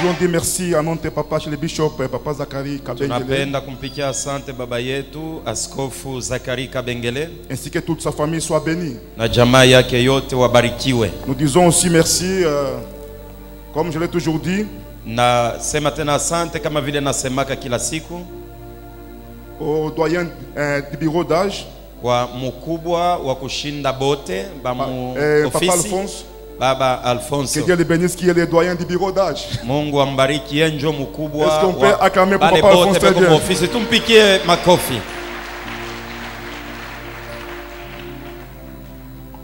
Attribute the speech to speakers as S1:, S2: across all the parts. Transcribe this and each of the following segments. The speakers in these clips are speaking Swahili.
S1: voulons dire merci à notre papa chez le bishop, papa Zachary Kabengele.
S2: Tunapenda kumpikia asante baba yetu Askofu Zachary Kabengele.
S1: Ainsi que toute sa famille soit bénie.
S2: Na jamaa yake yote wabarikiwe.
S1: Nous disons aussi merci, comme je l'ai toujours dit.
S2: Na sema tena asante kama vile nasemaka kila siku.
S1: Au doyen du bureau d'âge.
S2: Kwa mkubwa wa kushinda bote ba mu ofisi.
S1: Papa Alphonse.
S2: Baba Alphonse.
S1: Que Dieu le bénisse, qui est le doyen du bureau d'âge.
S2: Mungu ambariki yeye ndio mkubwa.
S1: Est-ce qu'on peut acclamer pour Papa Alphonse très bien?
S2: Ofisi tumpikie makofi.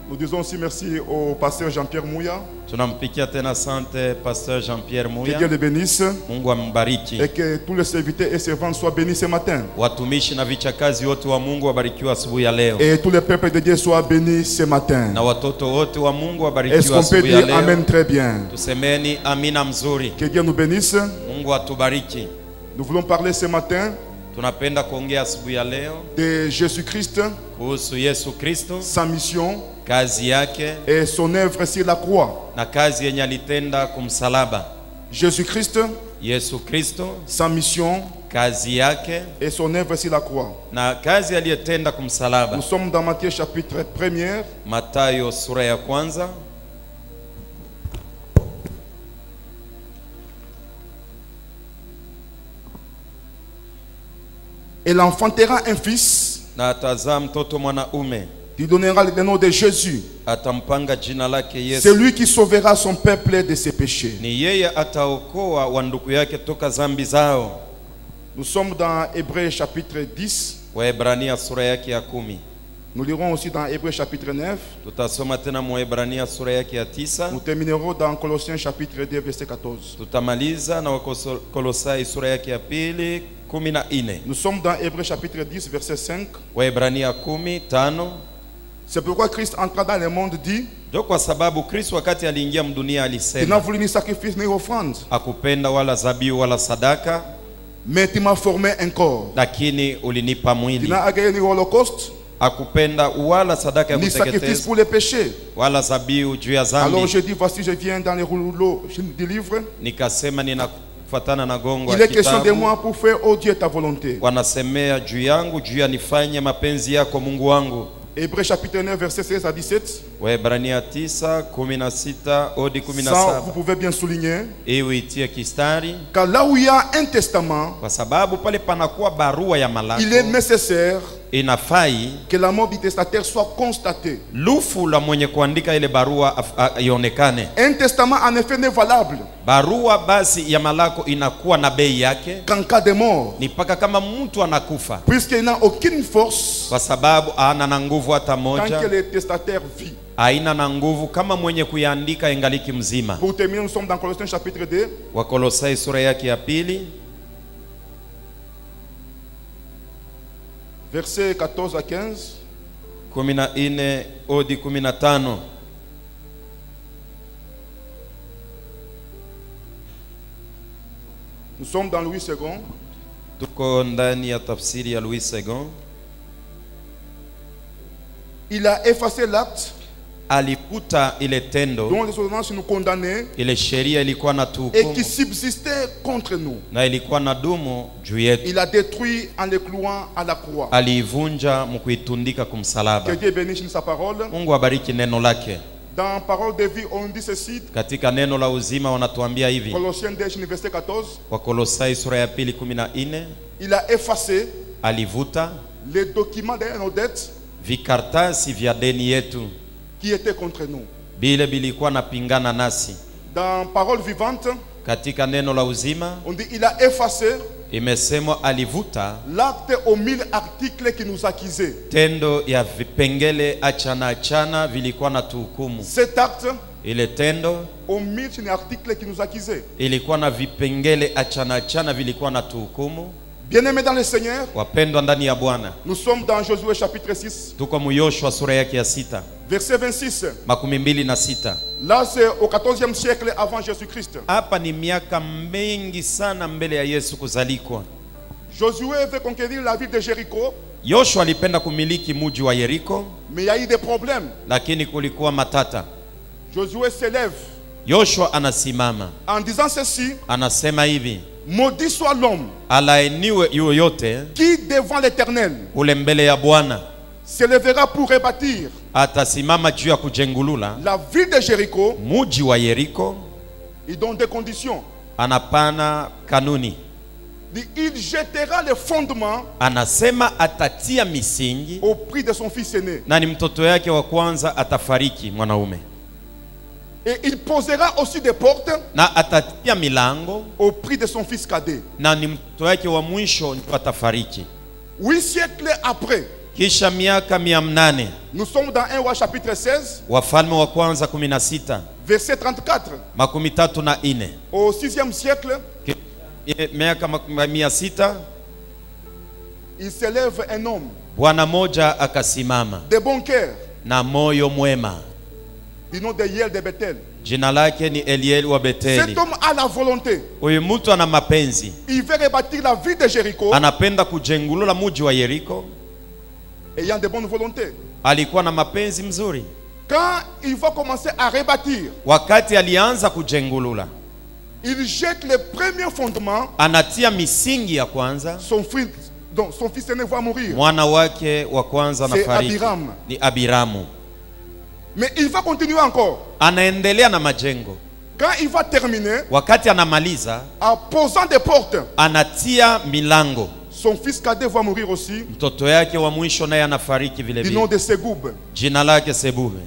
S1: Nous disons aussi merci au pasteur Jean-Pierre Mouya.
S2: Tunampikia tena asante pasteur Jean-Pierre Mouya.
S1: Que Dieu le bénisse.
S2: Mungu ambariki.
S1: Et que tous les serviteurs et servantes soient bénis ce matin.
S2: Watumishi na vichakazi wote wa Mungu wabarikiwe asubuhi ya leo.
S1: Et tous les peuples de Dieu soient bénis ce matin.
S2: Na watoto wote wa Mungu wabarikiwe
S1: asubuhi ya leo. Est-ce qu'on peut dire amen très bien?
S2: Tusemeni amina mzuri.
S1: Que Dieu nous bénisse.
S2: Mungu atubariki.
S1: Nous voulons parler ce matin.
S2: Tunapenda kuongea asubuhi ya leo
S1: de Jésus-Christ,
S2: kuhusu Yesu Kristo,
S1: sa mission,
S2: kazi yake
S1: et son œuvre sur la croix.
S2: Na kazi yenye alitenda kumsalaba.
S1: Jésus-Christ,
S2: Yesu Kristo,
S1: sa mission,
S2: kazi yake
S1: et son œuvre sur la croix.
S2: Na kazi aliyotenda kumsalaba.
S1: Nous sommes dans Matthieu chapitre 1er.
S2: Mathayo sura ya kwanza.
S1: Elle enfantera un fils.
S2: Na atazaa mtoto mwanaume.
S1: Tu donneras le nom de Jésus.
S2: Atampanga jina lake Yesu.
S1: C'est lui qui sauvera son peuple de ses péchés.
S2: Ni yeye ataokoa wandugu yake toka zambi zao.
S1: Nous sommes dans Hébreux chapitre 10.
S2: Waebrania sura yake ya 10.
S1: Nous lirons aussi dans Hébreux chapitre 9.
S2: Tutasoma tena Waebrania sura yake ya 9.
S1: Nous terminerons dans Colossiens chapitre 2 verset 14.
S2: Tutamaliza na Wakolosai sura yake ya 2 14.
S1: Nous sommes dans Hébreux chapitre 10 verset 5.
S2: Waebrania 10:5.
S1: C'est pourquoi Christ entra dans le monde dit.
S2: Ndio kwa sababu Kristo wakati aliingia mdunia alisema.
S1: Tu n'as voulu ni sacrifice ni offrande.
S2: Hakupenda wala zabihu wala sadaka.
S1: Mais tu m'as formé un corps.
S2: Lakini ulinipa mwili.
S1: Tu n'as agréé ni holocauste.
S2: Hakupenda wala sadaka ya kuteketeza.
S1: Ni sacrifice pour les péchés.
S2: Wala zabihu juu ya dhambi.
S1: Alors je dis voici je viens dans les rouleaux du livre.
S2: Nikasema ninakufuatana na gongo
S1: ya kitabu. Il est question de moi pour faire oh Dieu ta volonté.
S2: Wanasemea juu yangu juu ya nifanye mapenzi yako Mungu wangu.
S1: Hébreux chapitre 9 verset 16 à 17.
S2: Waebrania 9:16 hadi 17.
S1: Ça vous pouvez bien souligner.
S2: Uitie kistari.
S1: Car là où il y a un testament,
S2: kwa sababu pale panakuwa barua ya malako,
S1: il est nécessaire
S2: inafai
S1: que la mort du testataire soit constatée.
S2: Lufu la mwenye kuandika ile barua ionekane.
S1: Un testament en effet n'est valable.
S2: Barua basi ya malako inakuwa na bei yake
S1: qu'en cas de mort.
S2: Ni paka kama mtu anakufa.
S1: Puisqu'il n'a aucune force.
S2: Kwa sababu hana na nguvu hata moja.
S1: Tant que le testataire vit.
S2: Haina na nguvu kama mwenye kuiandika ingaliki mzima.
S1: Pour terminer, nous sommes dans Colossiens chapitre 2.
S2: Wakolosai sura yake ya 2.
S1: Versets 14 à 15.
S2: 14 hadi 15.
S1: Nous sommes dans Louis II.
S2: Tuko ndani ya tafsiri ya Louis II.
S1: Il a effacé l'acte.
S2: Alifuta ile tendo
S1: dont les ordonnances nous condamnaient.
S2: Ile sheria ilikuwa na tuhukumu.
S1: Et qui subsistait contre nous.
S2: Na ilikuwa na dumu juu yetu.
S1: Il a détruit en le clouant à la croix.
S2: Aliivunja mkuitundika kumsalaba.
S1: Que Dieu bénisse sa parole.
S2: Mungu abariki neno lake.
S1: Dans parole de vie on dit ceci.
S2: Katika neno la uzima wanatuambia hivi.
S1: Colossiens 2 verset 14.
S2: Wakolosai sura ya 2:14.
S1: Il a effacé.
S2: Alivuta
S1: les documents de nos dettes.
S2: Vikartasi vya deni yetu.
S1: Qui était contre nous.
S2: Bile bilikuwa napingana nasi.
S1: Dans parole vivante.
S2: Katika neno la uzima.
S1: On dit il a effacé.
S2: Imesemwa alivuta
S1: l'acte aux 1000 articles qui nous accusaient.
S2: Tendo ya vipengele achana vilikuwa na tuhukumu.
S1: Cet acte
S2: ile tendo
S1: aux 1000 articles qui nous accusaient.
S2: Ilikuwa na vipengele achana vilikuwa na tuhukumu.
S1: Bien-aimés dans le Seigneur,
S2: wapendwa ndani ya Bwana.
S1: Nous sommes dans Josué chapitre 6.
S2: Tuko mu Yoshua sura yake ya 6.
S1: Verset 26.
S2: 26.
S1: Là c'est au 14e siècle avant Jésus-Christ.
S2: Hapa ni miaka mingi sana mbele ya Yesu kuzalikwa.
S1: Josué veut conquérir la ville de Jéricho.
S2: Yoshua alipenda kumiliki mji wa Yeriko.
S1: Mais il y a eu des problèmes.
S2: Lakini kulikuwa matata.
S1: Josué s'élève.
S2: Yoshua anasimama
S1: en disant ceci:
S2: anasema hivi,
S1: maudit soit l'homme
S2: alaaniwe yoyote
S1: qui devant l'Éternel
S2: ule mbele ya Bwana
S1: se lèvera pour rebâtir
S2: atasimama juu ya kujengulula
S1: la ville de Jéricho.
S2: muji wa Yeriko.
S1: Il donne des conditions.
S2: Anapana kanuni,
S1: Il jettera les fondements
S2: anasema atatia misingi
S1: au prix de son fils aîné.
S2: na ni mtoto yake wa kwanza atafariki mwanaume,
S1: Et il posera aussi des portes
S2: na atatia milango
S1: au prix de son fils cadet.
S2: na ni mtoto yake wa mwisho ndio atafariki.
S1: 8 siècles après,
S2: Kisha miaka 800,
S1: nous sommes dans 1 roi chapitre 16,
S2: Wafalme wa kwanza 16
S1: verset 34.
S2: makumi tatu na ine.
S1: Au 6e siècle,
S2: Miaka 600
S1: il s'élève un homme
S2: bwana moja akasimama
S1: de bon cœur
S2: na moyo mwema,
S1: du nom de Hiel de Bethel.
S2: jina lake ni Eliel wa Beteli.
S1: Cet homme a la volonté.
S2: Huyu mtu ana mapenzi,
S1: Il veut rebâtir la ville de Jéricho,
S2: anapenda kujengulula muji wa Yeriko.
S1: ayant de bonnes volontés.
S2: Alikuwa na mapenzi mzuri.
S1: Quand il va commencer à rebâtir,
S2: Wakati alianza kujengulula,
S1: il jette les premiers fondements.
S2: anatia misingi ya kwanza.
S1: Son fils aîné va mourir.
S2: Mwana wake wa kwanza
S1: C'est
S2: anafariki,
S1: Abiram.
S2: ni Abiramu.
S1: Mais il va continuer encore.
S2: Anaendelea na majengo.
S1: Quand il va terminer,
S2: Wakati anamaliza,
S1: en posant des portes,
S2: anatia milango.
S1: son fils cadet va mourir aussi,
S2: Mtoto yake wa mwisho naye anafariki vile
S1: du nom
S2: vile,
S1: de Ségoub.
S2: jina lake Sebube.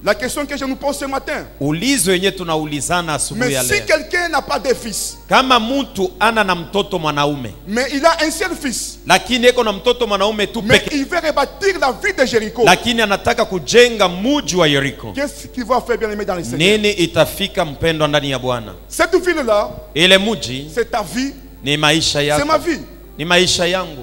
S1: La question que je nous pose ce matin:
S2: Ulizo yenye tunaulizana asubuhi
S1: mais
S2: ya
S1: si
S2: leo,
S1: quelqu'un n'a pas de fils,
S2: kama mtu ana na mtoto mwanaume
S1: mais il a un seul fils,
S2: lakini eko na mtoto mwanaume tu
S1: mais
S2: peke,
S1: il veut rebâtir la ville de Jéricho,
S2: lakini anataka kujenga muji wa Yeriko,
S1: qu'est-ce qu'il va faire, bien aimé dans les Seigneur?
S2: nini itafika mpendwa ndani ya Bwana?
S1: Cette ville-là,
S2: Ile muji
S1: c'est ta vie,
S2: ni maisha
S1: c'est
S2: yako,
S1: ma vie.
S2: ni maisha yangu,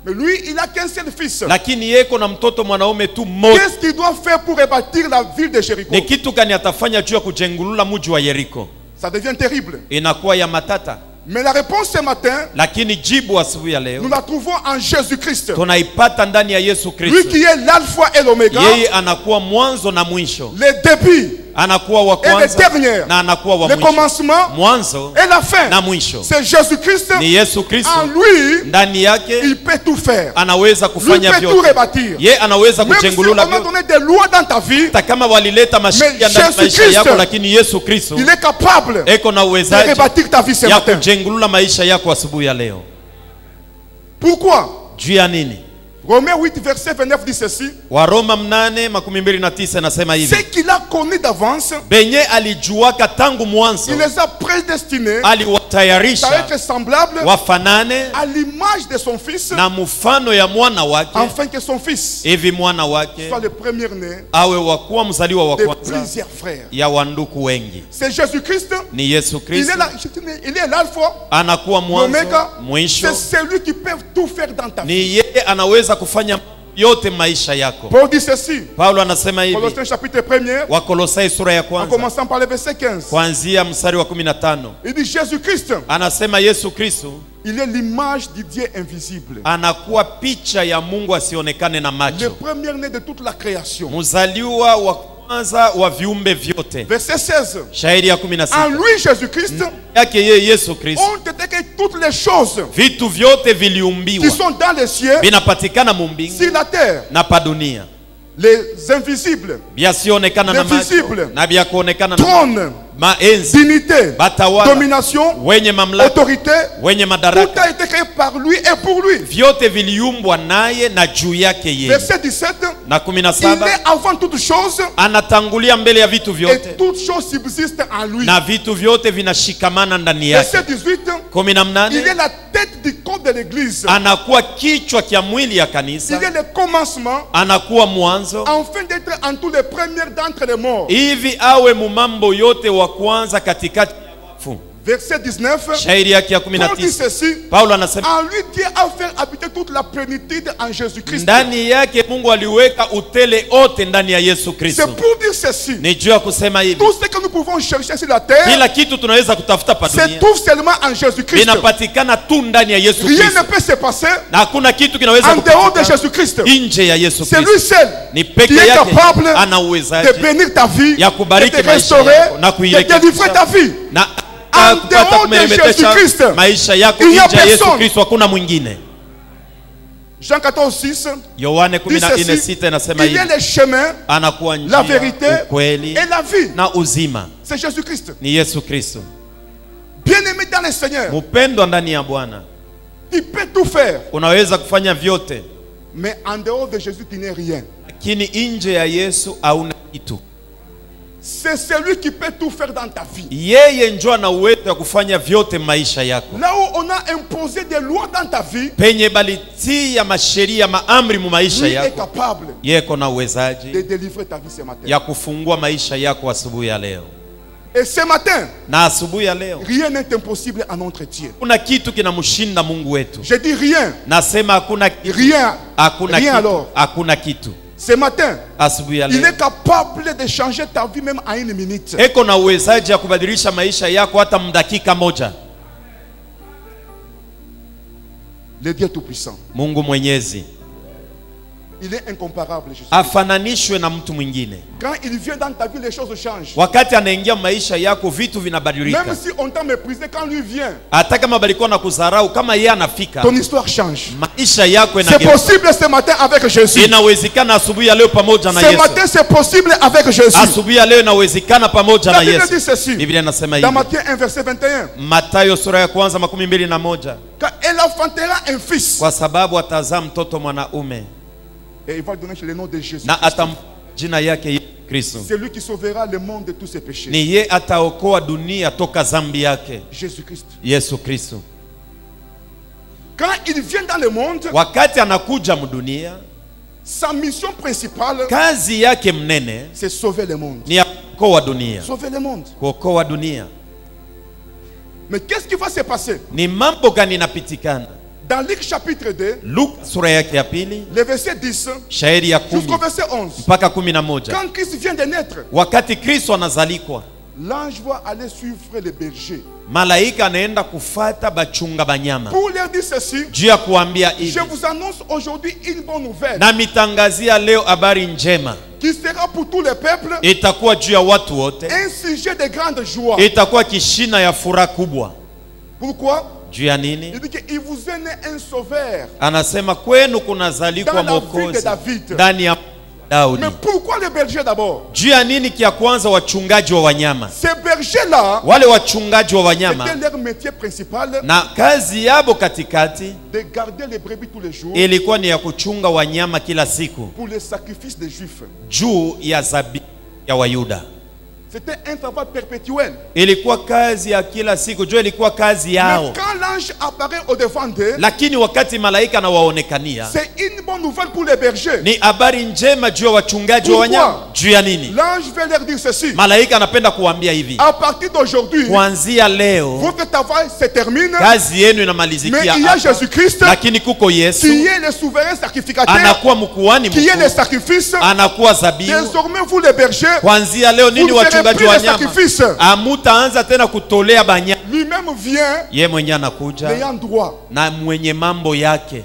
S1: Mais lui, il n'a qu'un seul fils.
S2: lakini yeko na mtoto mwanaume tu mmoja.
S1: Qu'est-ce qu'il doit faire pour rebâtir la ville de Jéricho?
S2: Ni kitu gani atafanya juu ya kujengulula muji wa Yeriko?
S1: Ça devient terrible.
S2: Inakuwa ya matata,
S1: Mais la réponse ce matin,
S2: lakini jibu asubuhi ya
S1: nous
S2: leo
S1: la trouvons en Jésus-Christ.
S2: tunaipata ndani ya Yesu
S1: Lui
S2: Kristo.
S1: qui est l'alpha et l'oméga,
S2: Yeye anakuwa mwanzo na mwisho,
S1: le début
S2: anakuwa wa
S1: et le
S2: kwanza
S1: dernier,
S2: na anakuwa wa
S1: le
S2: mwisho,
S1: commencement
S2: mwanzo
S1: et la fin.
S2: na mwisho.
S1: C'est Jésus-Christ.
S2: Ni Yesu Kristo,
S1: En lui,
S2: ndani yake
S1: il peut tout faire.
S2: anaweza
S1: Lui
S2: kufanya
S1: peut tout
S2: vyote.
S1: rebâtir.
S2: Ye anaweza
S1: Même si on
S2: kujengulula
S1: a
S2: vyote.
S1: donné des lois dans ta vie,
S2: Hata kama walileta mashika
S1: Mais
S2: ndani ya maisha
S1: Jésus-Christ,
S2: yako, lakini Yesu Kristo
S1: il est capable
S2: eko na
S1: de
S2: uwezaji
S1: rebâtir ta vie ce
S2: ya
S1: matin.
S2: kujengulula maisha yako asubuhi ya leo.
S1: Pourquoi?
S2: Juu ya nini?
S1: Romains 8, verset 29 dit ceci:
S2: Waroma 8:29 nasema
S1: ce
S2: hivi,
S1: qu'il a connu d'avance,
S2: benye alijuaka tangu mwanzo
S1: il les a prédestinés à
S2: aliwatayarisha
S1: être semblables
S2: wafanane
S1: à l'image de son fils,
S2: na mfano ya mwana wake,
S1: afin que son fils
S2: hivi mwana wake
S1: soit le premier-né
S2: awe wakuwa mzaliwa wa
S1: de
S2: kwanza
S1: plusieurs frères.
S2: ya wanduku wengi.
S1: C'est Jésus-Christ.
S2: Ni Yesu
S1: Il
S2: Kristo
S1: est l'alpha,
S2: anakuwa mwanzo
S1: l'oméga.
S2: mwisho,
S1: C'est celui qui peut tout faire dans ta vie.
S2: ni yeye anaweza kufanya yote maisha yako.
S1: Paul dit ceci,
S2: Paulo anasema hivi,
S1: Colossiens chapitre 1er,
S2: Wakolosai sura ya
S1: en
S2: kwanza
S1: commençant par le verset 15.
S2: kuanzia mstari wa 15,
S1: Il dit Jésus-Christ,
S2: anasema Yesu Kristo
S1: il est l'image du Dieu invisible,
S2: anakuwa picha ya Mungu asionekane na
S1: le
S2: macho,
S1: premier-né de toute la création.
S2: mzaliwa wa kwanza wa viumbe vyote.
S1: Verset 16.
S2: Shahidi ya
S1: En
S2: 16,
S1: lui, Jésus-Christ,
S2: yake yeye Yesu Kristo
S1: ont été créées toutes les choses
S2: vitu vyote
S1: qui
S2: viliumbiwa,
S1: sont dans les cieux,
S2: vinapatikana mumbingu
S1: sur la terre,
S2: na pa dunia,
S1: les invisibles,
S2: vyasionekana na
S1: Les
S2: macho
S1: visibles.
S2: na vya kuonekana na
S1: trône,
S2: maenzi,
S1: dignité,
S2: batawala,
S1: domination,
S2: wenye mamlaka,
S1: autorité,
S2: wenye
S1: tout
S2: madaraka,
S1: a été créé par lui et pour lui.
S2: vyote viliumbwa naye na juu yake yeye.
S1: Verset 17.
S2: Na
S1: Il
S2: 17,
S1: est avant toutes choses
S2: anatangulia mbele ya vitu
S1: et
S2: vyote
S1: toutes choses subsistent en lui.
S2: na vitu vyote vinashikamana ndani yake.
S1: Verset 18. Il est
S2: 18,
S1: la tête du corps de l'église.
S2: anakuwa kichwa kya mwili ya
S1: Il
S2: kanisa,
S1: est le commencement,
S2: anakuwa mwanzo
S1: afin d'être en tous les premiers d'entre les morts.
S2: hivi awe mumambo yote wa kwanza katikati ya wafu.
S1: verset 19,
S2: shairi yake ya
S1: Paul dit
S2: 19,
S1: ceci:
S2: Paulo anasema
S1: en lui Dieu a fait habiter toute la plénitude en Jésus-Christ.
S2: ndani yake Mungu aliweka utele ote ndani ya Yesu Kristo.
S1: C'est pour dire ceci:
S2: Ni juu ya kusema hivi,
S1: tout ce que nous pouvons chercher sur la terre
S2: kila kitu tunaweza kutafuta pa
S1: se
S2: dunia
S1: trouve seulement en Jésus-Christ.
S2: inapatikana tu ndani ya Yesu
S1: Rien
S2: Kristo,
S1: ne peut se passer
S2: na hakuna kitu kinaweza
S1: en dehors de
S2: kupatikana
S1: Jésus-Christ.
S2: nje ya Yesu
S1: C'est
S2: Kristo.
S1: lui seul
S2: Ni
S1: qui
S2: peke
S1: est
S2: yake
S1: capable
S2: ana
S1: de
S2: uwezaji
S1: bénir ta vie,
S2: ya
S1: de
S2: kubariki
S1: te
S2: maisha
S1: restaurer,
S2: yako na
S1: de
S2: kuirekebisha
S1: délivrer ta vie.
S2: na
S1: En
S2: kupata
S1: dehors de
S2: kumeremetesha
S1: Jésus-Christ,
S2: maisha yako
S1: il n'y a
S2: nje ya Yesu
S1: personne.
S2: Kristo, hakuna mwingine.
S1: Jean 14:6
S2: Yohane
S1: dit ceci:
S2: 14:6 inasema
S1: il est
S2: hivi,
S1: le chemin,
S2: anakuwa
S1: la
S2: njia,
S1: vérité
S2: ukweli
S1: et la vie.
S2: na uzima.
S1: C'est Jésus-Christ.
S2: Ni Yesu Kristo.
S1: Bien-aimé dans le Seigneur,
S2: Mpendwa ndani ya Bwana,
S1: tu peux tout faire,
S2: unaweza kufanya vyote,
S1: mais en dehors de Jésus, tu n'es rien.
S2: lakini nje ya Yesu hauna kitu.
S1: C'est celui qui peut tout faire dans ta vie.
S2: Yeye ndio ana uwezo wa kufanya vyote maisha yako.
S1: Là où on a imposé des lois dans ta vie,
S2: Penye balitia masheria maamri mu maisha
S1: lui est
S2: yako,
S1: capable
S2: yeko na
S1: de
S2: uwezaji
S1: délivrer ta vie ce matin.
S2: ya kufungua maisha yako asubuhi ya leo.
S1: Et ce matin,
S2: Na asubuhi ya leo
S1: rien n'est impossible à notre Dieu.
S2: kuna kitu kinamshinda Mungu wetu.
S1: Je dis rien.
S2: Nasema hakuna kitu,
S1: Rien.
S2: hakuna
S1: Rien
S2: kitu,
S1: alors.
S2: hakuna kitu.
S1: Ce matin,
S2: Asubuhi ya
S1: il
S2: leo
S1: est capable de changer ta vie même en une minute.
S2: eko na uwezaji ya kubadilisha maisha yako hata mdakika moja.
S1: Le Dieu Tout-Puissant.
S2: Mungu Mwenyezi
S1: Il est incomparable, Jésus.
S2: afananishwe na mtu mwingine.
S1: Quand il vient dans ta vie, les choses changent.
S2: Wakati anaingia maisha yako vitu vinabadilika.
S1: Même si on t'a méprisé, quand lui vient,
S2: Hata kama balikuwa na kudharau, kama yeye anafika,
S1: ton histoire change.
S2: maisha yako
S1: C'est
S2: inageuka.
S1: possible ce matin avec Jésus.
S2: Inawezekana asubuhi ya leo pamoja na
S1: Ce
S2: Yesu.
S1: matin, c'est possible avec Jésus.
S2: Asubuhi ya leo inawezekana pamoja
S1: La
S2: na
S1: Bible dit
S2: Yesu.
S1: ceci.
S2: Biblia inasema
S1: Dans
S2: hivi.
S1: Matthieu 1, verset 21.
S2: Mathayo sura ya kwanza 21.
S1: Quand elle enfantera un fils,
S2: Kwa sababu atazaa mtoto mwanaume
S1: et il va donner le nom de Jésus.
S2: na atam jina yake Yesu Kristo.
S1: C'est lui qui sauvera le monde de tous ses péchés.
S2: Ni ye ataokoa dunia toka zambi yake.
S1: Jésus-Christ.
S2: Yesu Kristo.
S1: Quand il vient dans le monde,
S2: Wakati anakuja mdunia,
S1: sa mission principale,
S2: kazi yake mnene
S1: c'est sauver le monde.
S2: ni ya kuokoa dunia.
S1: Sauver le monde.
S2: Kuokoa dunia.
S1: Mais qu'est-ce qui va se passer?
S2: Ni mambo gani inapitikana?
S1: Dans Luc chapitre 2,
S2: Luka sura yake ya pili,
S1: le verset 10
S2: shairi ya
S1: jusqu'au
S2: 10
S1: verset 11.
S2: mpaka 11.
S1: Quand Christ vient de naître,
S2: Wakati Kristo anazalikwa,
S1: l'ange va aller suivre les bergers
S2: malaika anaenda kufata bachunga banyama
S1: pour leur dire ceci:
S2: juu ya kuambia hivi,
S1: je vous annonce aujourd'hui une bonne nouvelle
S2: na mitangazia leo habari njema,
S1: qui sera pour tous les peuples
S2: itakuwa juu ya watu wote,
S1: un sujet de grande joie.
S2: itakuwa kishina ya furaha kubwa.
S1: Pourquoi?
S2: Juu ya nini?
S1: Il dit qu'il vous est né un sauveur.
S2: Anasema kwenu kunazalikwa
S1: Dans la ville de
S2: mwokozi
S1: David.
S2: ndani ya Daudi.
S1: Mais pourquoi les bergers d'abord?
S2: Juu ya nini? Kia kwanza wachungaji wa wanyama.
S1: Ces bergers-là,
S2: Wale wachungaji wa wanyama
S1: c'était leur métier principal
S2: na kazi yabo katikati
S1: de garder les brebis tous les jours
S2: ilikuwa ni ya kuchunga wanyama kila siku
S1: pour les sacrifices des Juifs.
S2: juu ya zabihu ya Wayuda.
S1: C'était un travail perpétuel.
S2: Ilikuwa kazi ya kila siku, juu ilikuwa kazi
S1: Mais
S2: yao.
S1: quand l'ange apparaît au devant d'eux,
S2: Lakini wakati malaika anawaonekania,
S1: c'est une bonne nouvelle pour les bergers.
S2: ni habari njema juu ya wachungaji wa
S1: Pourquoi?
S2: wanyama. Juu ya nini?
S1: L'ange veut leur dire ceci:
S2: Malaika anapenda kuambia hivi,
S1: à partir d'aujourd'hui,
S2: kuanzia leo
S1: votre travail se termine,
S2: kazi yenu
S1: mais
S2: inamalizikia
S1: il y a
S2: hapa.
S1: Jésus-Christ
S2: Lakini kuko Yesu
S1: qui est le souverain sacrificateur,
S2: anakuwa mkuhani
S1: qui est le
S2: mkuu,
S1: sacrifice.
S2: anakuwa zabihu.
S1: Désormais, vous les bergers,
S2: Kuanzia leo
S1: vous
S2: nini
S1: ne ferez
S2: wachungaji
S1: plus
S2: wa
S1: les
S2: wanyama,
S1: sacrifices.
S2: amutaanza tena kutolea banyama.
S1: Lui-même vient
S2: Ye mwenye anakuja
S1: l'ayant droit.
S2: na mwenye mambo yake.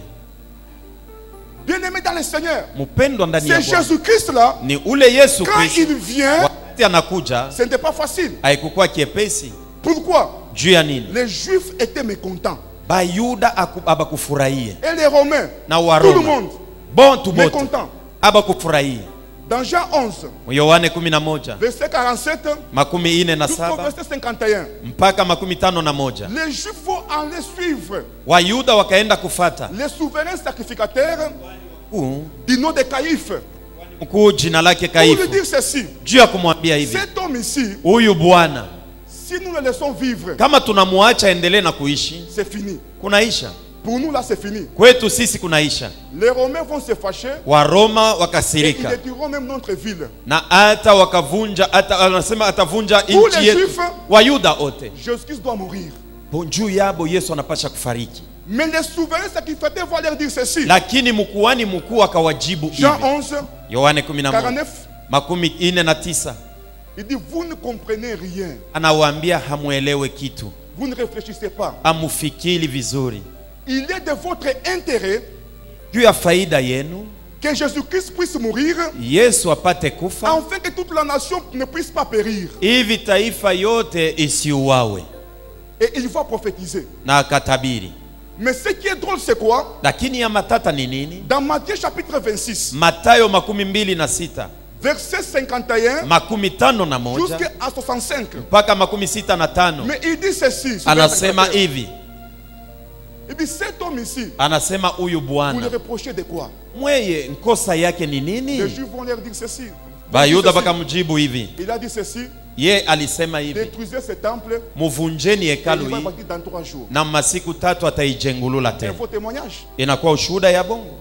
S1: Bien-aimé dans le Seigneur,
S2: Mpendwa ndani ya
S1: c'est
S2: Bwana,
S1: Jésus-Christ là.
S2: ni ule Yesu
S1: Quand
S2: Kristo.
S1: il vient,
S2: Wakati anakuja
S1: ce n'était pas facile.
S2: haikukuwa kiepesi.
S1: Pourquoi?
S2: Juu ya nini?
S1: Les Juifs étaient mécontents.
S2: Bayuda abakufurahie
S1: Et les Romains,
S2: na
S1: tout le
S2: Waroma
S1: monde,
S2: bontu bote
S1: mécontents.
S2: abakufurahie.
S1: Dans Jean 11,
S2: Yohane 11
S1: verset 47 jusqu'au
S2: 47
S1: verset 51,
S2: mpaka 51.
S1: les Juifs vont aller suivre
S2: Wayuda wakaenda kufata
S1: les souverains sacrificateurs
S2: mkuu
S1: du nom de Caïphe.
S2: mkuu jina lake
S1: Pour lui
S2: Kaifu,
S1: dire ceci:
S2: juu ya kumwambia hivi,
S1: cet homme ici,
S2: huyu bwana
S1: si nous le laissons vivre,
S2: kama tunamuacha endelee na kuishi
S1: c'est fini.
S2: kunaisha.
S1: Pour nous là c'est fini.
S2: Kwetu sisi kunaisha.
S1: Les Romains vont se fâcher.
S2: Waroma
S1: Et ils
S2: wakasirika.
S1: détruiront même notre ville.
S2: Na hata wakavunja, hata anasema atavunja
S1: Tous
S2: nchi
S1: les
S2: yetu.
S1: Juifs,
S2: Wayuda wote.
S1: Jésus-Christ doit mourir.
S2: Juu yabo Yesu anapasha kufariki.
S1: Mais les souverains sacrificateurs vont leur dire ceci.
S2: Lakini mkuhani mkuu akawajibu
S1: Jean
S2: hivi.
S1: 11,
S2: Yohane 11
S1: 49.
S2: makumi ine na tisa.
S1: Il dit, vous ne comprenez rien.
S2: Anawaambia hamuelewe kitu.
S1: Vous ne réfléchissez pas.
S2: Amufikiri vizuri.
S1: Il est de votre intérêt
S2: Juu ya faida yenu
S1: que Jésus-Christ puisse mourir,
S2: Yesu apate kufa
S1: afin que toute la nation ne puisse pas périr.
S2: hivi taifa yote isiuawe.
S1: Et il va prophétiser.
S2: Na akatabiri.
S1: Mais ce qui est drôle, c'est quoi?
S2: Lakini ya matata ni nini?
S1: Dans Matthieu chapitre 26,
S2: Matayo 26
S1: verset 51
S2: 51
S1: jusqu'à 65.
S2: mpaka 65.
S1: Mais il dit ceci.
S2: Anasema hivi.
S1: Il dit, cet homme ici,
S2: Anasema huyu
S1: vous le
S2: bwana
S1: reprochez de quoi?
S2: mweye nkosa yake ni
S1: Les
S2: nini?
S1: Juifs vont leur dire ceci.
S2: Bayuda bakamjibu hivi.
S1: Il a dit ceci.
S2: Ye alisema hivi.
S1: Détruisez ce temple.
S2: Muvunjeni
S1: Et il
S2: hekalu
S1: va
S2: hii
S1: partir dans 3 jours.
S2: na masiku 3 ataijengulula
S1: C'est un
S2: tena.
S1: faux témoignage.
S2: Inakuwa ushuhuda ya bongo.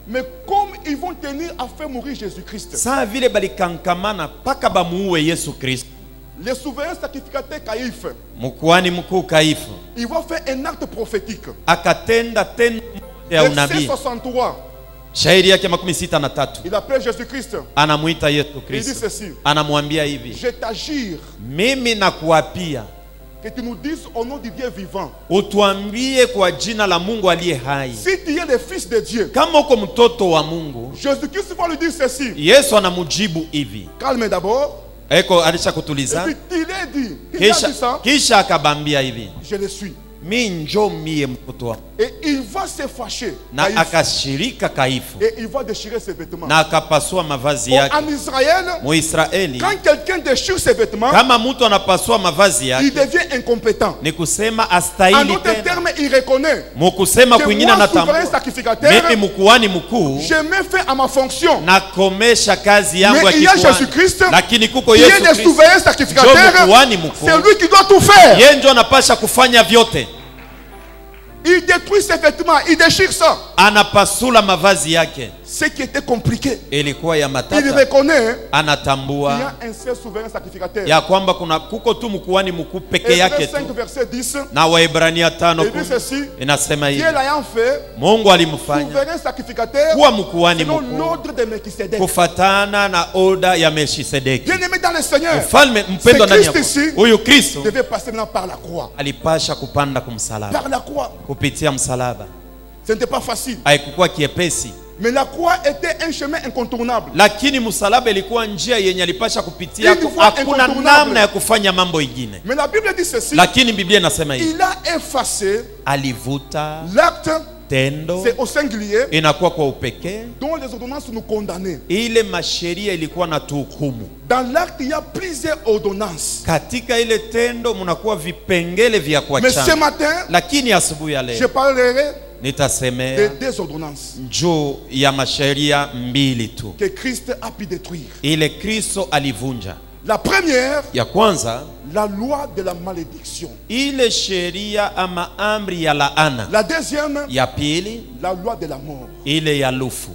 S1: Mais comme ils vont tenir à faire mourir Jésus-Christ,
S2: Saa vile balikankamana paka bamuue Yesu Kristo.
S1: les souverains sacrificateurs Caïphe,
S2: Mkuhani mkuu Kaifu
S1: ils vont faire un acte prophétique.
S2: akatenda tendo ya
S1: Verset
S2: unabii.
S1: 63,
S2: Shairi yake 63.
S1: il appelle Jésus-Christ.
S2: Anamuita Yesu
S1: Il dit
S2: Kristo.
S1: ceci.
S2: Anamwambia hivi.
S1: Je t'agire
S2: Mimi nakuapia
S1: que tu nous dises au nom du Dieu vivant.
S2: utuambie kwa jina la Mungu aliye hai.
S1: Si tu es le fils de Dieu,
S2: Kama uko mtoto wa Mungu.
S1: Jésus-Christ va lui dire ceci.
S2: Yesu anamujibu hivi.
S1: Calme d'abord.
S2: Eko alisha
S1: Et
S2: kutuliza.
S1: puis il est dit. Il a dit ça.
S2: Kisha akabambia hivi.
S1: Je le suis.
S2: Mi njo mie mtoto wako.
S1: Et il va se fâcher.
S2: Na
S1: Caïphe.
S2: akashirika Kaifu.
S1: Et il va déchirer ses vêtements.
S2: Na akapasua mavazi
S1: Bon,
S2: yake.
S1: en Israël,
S2: Muisraeli
S1: quand quelqu'un déchire ses vêtements,
S2: kama mtu anapasua mavazi
S1: il
S2: yake
S1: devient incompétent.
S2: ni kusema
S1: En
S2: astahili
S1: d'autres
S2: tena.
S1: termes, il reconnaît
S2: Mukusema
S1: que
S2: kwingine
S1: moi,
S2: anatambua
S1: souverain sacrificateur,
S2: mimi mkuhani mkuu
S1: je me fais à ma fonction.
S2: nakomesha kazi yangu ya
S1: Mais il y a
S2: kikuhani.
S1: Jésus-Christ
S2: Lakini kuko
S1: qui
S2: Yesu
S1: est le
S2: Kristo
S1: souverain
S2: njo
S1: sacrificateur.
S2: mkuhani mkuu.
S1: C'est lui qui doit tout faire.
S2: Yeye njo anapasha kufanya vyote.
S1: Il détruit ses vêtements, il déchire ça.
S2: Anapasula mavazi yake.
S1: Ce qui était compliqué.
S2: Ilikuwa ya
S1: Il
S2: matata.
S1: reconnaît qu'il y
S2: Anatambua
S1: a un seul souverain sacrificateur.
S2: ya kwamba kuko tu mkuhani mkuu peke yake
S1: Hébreux 5,
S2: tu.
S1: verset 10.
S2: Na Waebrania
S1: Il
S2: 5:10
S1: dit ceci.
S2: inasema hivi.
S1: Dieu l'ayant fait,
S2: Mungu alimfanya
S1: souverain sacrificateur,
S2: kuwa mkuhani
S1: selon
S2: mkuu
S1: l'ordre de Melchisedec.
S2: kufatana na oda ya Melkisedeki.
S1: Bien aimé dans le Seigneur,
S2: Mfalme mpendwa
S1: Ce
S2: ndani ya
S1: Christ
S2: Bwana.
S1: ici
S2: Huyu Kristo
S1: devait passer maintenant par la croix.
S2: alipasha kupanda kumsalaba.
S1: Par la croix.
S2: Kupitia msalaba
S1: Ce n'était pas facile.
S2: haikukuwa kiepesi,
S1: Mais la croix était un chemin incontournable.
S2: lakini msalaba ilikuwa njia yenye alipasha kupitia.
S1: Une voie
S2: Hakuna
S1: incontournable.
S2: namna ya kufanya mambo ingine,
S1: Mais la Bible dit ceci.
S2: lakini Biblia inasema hivi,
S1: Il a effacé
S2: alivuta
S1: l'acte,
S2: tendo,
S1: c'est au singulier,
S2: inakuwa kwa upekee.
S1: dont les ordonnances nous condamnaient.
S2: Ile masheria ilikuwa na tuhukumu.
S1: Dans l'acte, il y a plusieurs ordonnances.
S2: Katika ile tendo mnakuwa vipengele vya
S1: Mais ce
S2: kuachana,
S1: matin,
S2: lakini asubuhi ya
S1: je
S2: leo
S1: parlerai
S2: nitasemea
S1: de deux ordonnances
S2: juu ya masheria mbili tu,
S1: que Christ a pu détruire.
S2: ile Kristo alivunja.
S1: La première,
S2: Ya kwanza,
S1: la loi de la malédiction.
S2: ile sheria ama amri ya laana.
S1: La deuxième,
S2: Ya pili,
S1: la loi de la mort.
S2: ile ya lufu.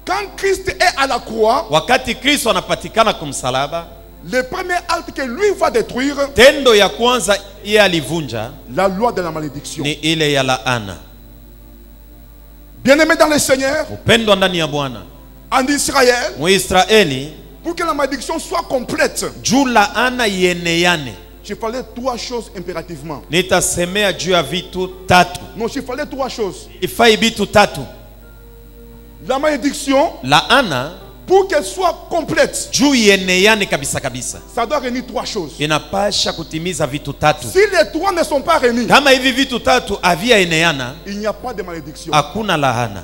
S1: Quand Christ est à la croix,
S2: Wakati Kristo anapatikana kumsalaba,
S1: le premier acte que lui va détruire,
S2: tendo ya kwanza yeye alivunja
S1: la loi de la malédiction.
S2: ni ile ya laana.
S1: Bien-aimé dans le Seigneur,
S2: Upendwa ndani ya Bwana,
S1: en Israël,
S2: Muisraeli,
S1: pour que la malédiction soit complète,
S2: juu laana ieneyane,
S1: il fallait trois choses impérativement.
S2: nitasemea juu ya vitu tatu.
S1: Non, il fallait trois choses.
S2: Ifai vitu tatu.
S1: La malédiction,
S2: Laana
S1: pour qu'elle soit complète,
S2: juu ieneyane kabisa kabisa,
S1: ça doit réunir trois choses.
S2: inapasha kutimiza vitu tatu.
S1: Si les trois ne sont pas réunis,
S2: Kama hivi vitu tatu havia eneana,
S1: il n'y a pas de malédiction.
S2: hakuna laana.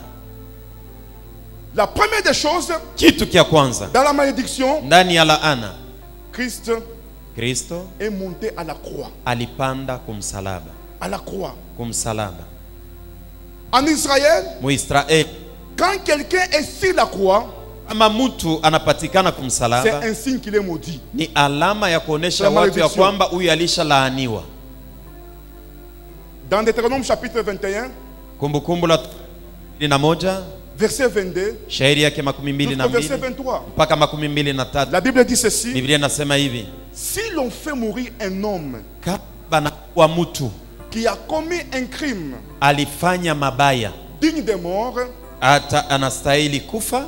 S1: La première des choses,
S2: Kitu kia kwanza
S1: dans la malédiction,
S2: ndani ya laana,
S1: Christ
S2: Kristo
S1: est monté à la croix.
S2: alipanda kumsalaba.
S1: À la croix.
S2: Kumsalaba.
S1: En Israël,
S2: Muisraeli,
S1: quand quelqu'un est sur la croix,
S2: kama mtu anapatikana
S1: c'est
S2: kumsalaba,
S1: un signe qu'il est maudit.
S2: ni alama ya kuonesha
S1: La
S2: watu ya
S1: malédiction.
S2: kwamba huyu alisha laaniwa.
S1: Dans Deutéronome chapitre 21,
S2: Kumbukumbu la 21
S1: verset 22,
S2: shairi yake makumi mbili na
S1: jusqu'au verset
S2: mbili
S1: 23.
S2: mpaka makumi mbili na tatu.
S1: La Bible dit ceci:
S2: Biblia inasema hivi:
S1: si l'on fait mourir un homme
S2: kama kwa mtu
S1: qui a commis un crime
S2: alifanya mabaya,
S1: digne de mort,
S2: ata anastahili kufa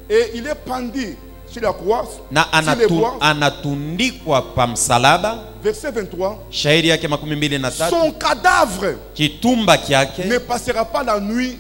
S1: et il est pendu sur la croix,
S2: na
S1: sur les bois,
S2: anatundikwa pa msalaba.
S1: verset 23,
S2: Shairi yake makumi mbili na tatu.
S1: son cadavre
S2: Kitumba kyake
S1: ne passera pas la nuit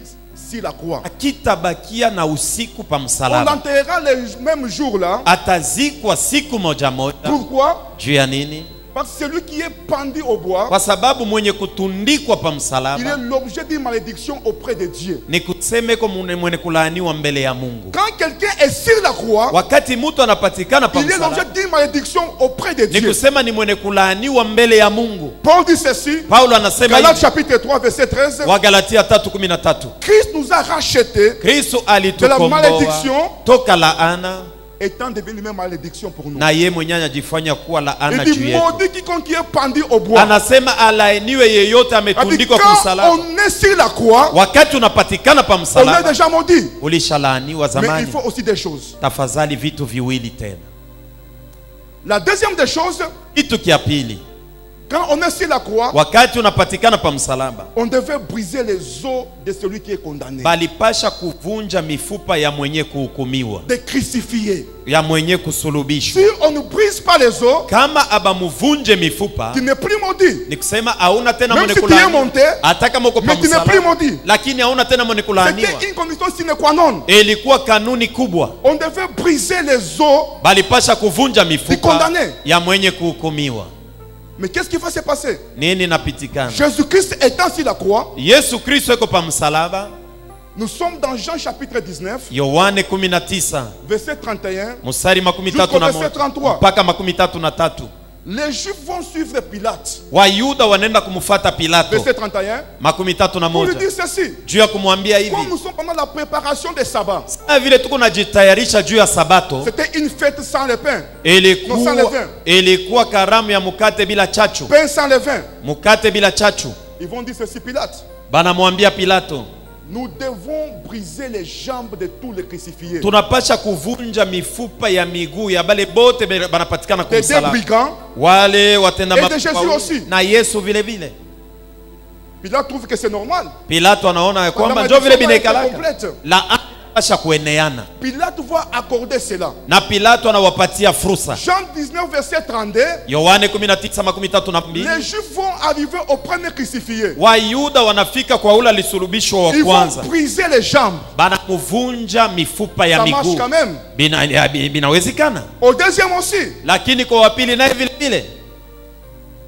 S1: sur la croix.
S2: akitabakia na usiku pa
S1: On
S2: msalaba.
S1: l'enterrera le même jour là.
S2: Atazikwa siku moja moja.
S1: Pourquoi?
S2: Juu ya nini?
S1: Parce que celui qui est pendu au bois,
S2: Kwa sababu mwenye kutundikwa pa
S1: il est
S2: msalaba
S1: l'objet d'une malédiction auprès de Dieu.
S2: ni kuseme kwa mwenye kulaaniwa mbele ya Mungu.
S1: Quand quelqu'un est sur la croix,
S2: Wakati mtu anapatikana pa
S1: il est l'objet
S2: msalaba
S1: d'une malédiction auprès de
S2: ni
S1: Dieu.
S2: kusema ni mwenye kulaaniwa mbele ya Mungu.
S1: Paul dit ceci,
S2: Paulo anasema
S1: Galates
S2: hivi,
S1: chapitre 3 verset 13,
S2: Wagalatia 3:13,
S1: Christ nous a rachetés
S2: Kristo
S1: de la
S2: alitukomboa
S1: malédiction,
S2: toka laana,
S1: étant devenu même malédiction pour nous.
S2: na ye mwenyewe anajifanya kuwa laana
S1: Il
S2: juu
S1: dit,
S2: yetu.
S1: maudit quiconque qui est pendu au bois.
S2: Anasema alaaniwe yeyote
S1: Il dit,
S2: ametundikwa kwa
S1: quand
S2: msalaba.
S1: on est sur la croix,
S2: Wakati unapatikana pa
S1: on est
S2: msalaba
S1: déjà maudit.
S2: ulishalaaniwa
S1: Mais il
S2: zamani.
S1: faut aussi des choses.
S2: Tafadhali vitu viwili tena.
S1: La deuxième des choses,
S2: Kitu kia pili,
S1: quand on est sur la croix,
S2: wakati unapatikana pa msalaba
S1: on devait briser les os de celui qui est condamné,
S2: balipasha kuvunja mifupa ya mwenye kuhukumiwa,
S1: de crucifier.
S2: ya mwenye kusulubishwa.
S1: Si on ne brise pas les os,
S2: Kama abamuvunje mifupa
S1: tu n'es plus maudit.
S2: ni kusema hauna tena
S1: Même
S2: mwenye
S1: si tu es
S2: kulaaniwa.
S1: monté,
S2: Hata kama uko pa
S1: mais tu n'es plus
S2: msalaba,
S1: maudit.
S2: lakini hauna tena mwenye kulaaniwa.
S1: C'était une condition sine qua non.
S2: Ilikuwa kanuni kubwa,
S1: On devait briser les os.
S2: balipasha kuvunja
S1: Ni
S2: mifupa
S1: condamné.
S2: ya mwenye kuhukumiwa.
S1: Mais qu'est-ce qui va se passer?
S2: Nini napitikana?
S1: Jésus-Christ étant sur la croix,
S2: Yesu Kristo yuko pa msalaba.
S1: nous sommes dans Jean chapitre 19,
S2: Yohane 19
S1: verset 31.
S2: mstari makumi tatu
S1: Jusqu'au
S2: na
S1: verset
S2: moja
S1: 33.
S2: mpaka makumi tatu na tatu.
S1: Les Juifs vont suivre Pilate.
S2: Wayuda wanaenda kumfuata Pilato.
S1: Verset 31.
S2: Makumi tatu na
S1: Pour lui
S2: moja
S1: dire ceci.
S2: juu ya kumwambia hivi,
S1: Comme nous sommes pendant la préparation des sabbats,
S2: kama vile tuko najitayarisha juu ya Sabato,
S1: c'était une fête sans le pain. Non, sans levain.
S2: ilikuwa karamu ya mukate bila chachu,
S1: Pain sans levain.
S2: mukate bila chachu.
S1: Ils vont dire ceci, Pilate.
S2: Banamwambia Pilato,
S1: Nous devons briser les jambes de tous les crucifiés.
S2: tunapasha kuvunja mifupa ya miguu ya bale bote banapatikana
S1: Des deux
S2: kumsalaba,
S1: brigands.
S2: wale watenda
S1: Et de
S2: makosa
S1: Jésus
S2: wawili,
S1: aussi.
S2: na Yesu vile vile.
S1: Pilate trouve que c'est normal.
S2: Pilato anaona ya kwamba
S1: La
S2: ndio vile
S1: malédiction a été
S2: binaikalaka
S1: complète.
S2: la pasha kueneana,
S1: Pilate va accorder cela.
S2: na Pilato anawapatia fursa.
S1: Jean 19, verset 32.
S2: Yohane 19:32,
S1: Les Juifs vont arriver au premier crucifié.
S2: Wayuda wanafika kwa ule alisulubishwa wa
S1: Ils vont
S2: kwanza,
S1: briser les jambes.
S2: banamuvunja mifupa ya
S1: Ça marche
S2: miguu.
S1: quand même.
S2: Binawezekana,
S1: Au deuxième aussi,
S2: lakini kwa wapili naye vile vile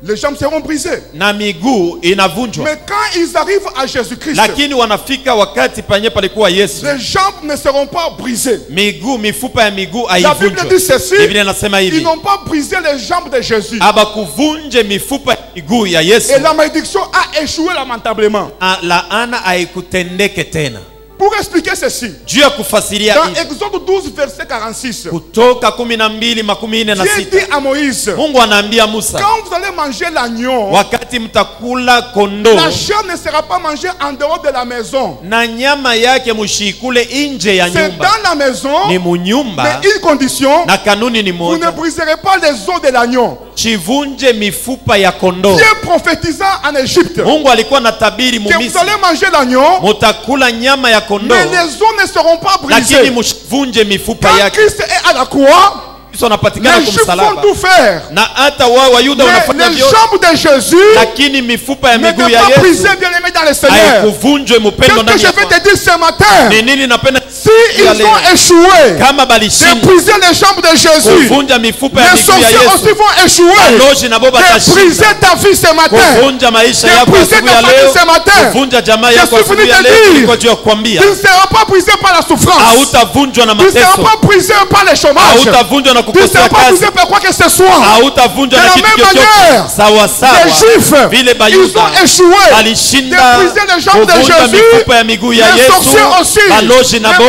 S1: les jambes seront brisées.
S2: na miguu inavunjwa.
S1: Mais quand ils arrivent à Jésus-Christ,
S2: Lakini wanafika wakati panye palikuwa Yesu,
S1: les jambes ne seront pas brisées.
S2: mifupa ya miguu
S1: La Bible
S2: haivunjwa.
S1: dit ceci,
S2: Biblia inasema
S1: ils
S2: hivi,
S1: n'ont pas brisé les jambes de Jésus.
S2: abakuvunje mifupa ya miguu ya Yesu,
S1: Et la malédiction a échoué lamentablement.
S2: laana haikutendeke tena.
S1: Pour expliquer ceci,
S2: Juu ya kufasiria
S1: dans
S2: hivi,
S1: Exode 12, verset 46,
S2: Kutoka 12:46,
S1: Dieu dit à Moïse,
S2: Mungu anaambia Musa,
S1: quand vous allez manger l'agneau,
S2: wakati mtakula kondoo
S1: la chair ne sera pas mangée en dehors de la maison.
S2: na nyama yake mushikule nje ya
S1: C'est
S2: nyumba,
S1: dans la maison,
S2: ni munyumba,
S1: mais une condition,
S2: na kanuni ni
S1: vous ne
S2: moja,
S1: briserez pas les os de l'agneau.
S2: chivunje mifupa ya kondoo.
S1: Dieu prophétisant en Égypte
S2: Mungu alikuwa na tabiri
S1: que vous
S2: Mumisri,
S1: allez manger l'agneau,
S2: mutakula nyama ya kondoo,
S1: mais les os ne seront pas
S2: lakini
S1: brisés.
S2: mushivunje mifupa
S1: Quand
S2: yake.
S1: Christ est à la croix,
S2: Kristo anapatikana
S1: les Juifs vont
S2: kumsalaba,
S1: tout faire.
S2: na hata Wayuda
S1: Mais
S2: wanafanya
S1: les
S2: vyote,
S1: jambes de Jésus
S2: lakini mifupa ya miguu
S1: n'étaient
S2: ya
S1: pas
S2: Yesu
S1: brisées, bien aimés dans le Seigneur.
S2: haikuvunjwe. Mpendo
S1: Qu'est-ce que
S2: ndani
S1: je
S2: ya
S1: vais
S2: Bwana.
S1: te dire ce matin?
S2: Ni nini napenda
S1: Si ils ont échoué
S2: kama
S1: de
S2: balishindwa
S1: briser les jambes de Jésus,
S2: kuvunja mifupa ya
S1: les
S2: miguu ya
S1: sorciers aussi
S2: Yesu,
S1: vont échouer
S2: balozi nabo
S1: de briser
S2: batashinda
S1: ta vie ce matin.
S2: kuvunja maisha
S1: de
S2: yako
S1: briser
S2: asubuhi
S1: ta
S2: ya
S1: famille
S2: leo,
S1: ce matin.
S2: kuvunja jamaa
S1: Je
S2: yako
S1: suis
S2: asubuhi
S1: venu
S2: ya
S1: te
S2: leo.
S1: dire,
S2: Niko juu ya kukwambia,
S1: Tu ne seras pas brisé par la souffrance.
S2: hautavunjwa na
S1: Tu ne seras
S2: mateso,
S1: pas brisé par le chômage.
S2: hautavunjwa na
S1: Tu ne
S2: kukosea
S1: seras pas
S2: kazi,
S1: brisé par quoi que ce soit.
S2: hautavunjwa
S1: De
S2: na
S1: la
S2: kitu
S1: même
S2: chochote.
S1: manière,
S2: Sawa
S1: Les
S2: sawa
S1: Juifs,
S2: vile
S1: ils
S2: Bayuda
S1: ont échoué
S2: walishinda
S1: de briser les jambes de
S2: kuvunja
S1: Jésus.
S2: mifupa ya miguu ya
S1: Les
S2: Yesu,
S1: sorciers aussi
S2: balozi
S1: ne
S2: nabo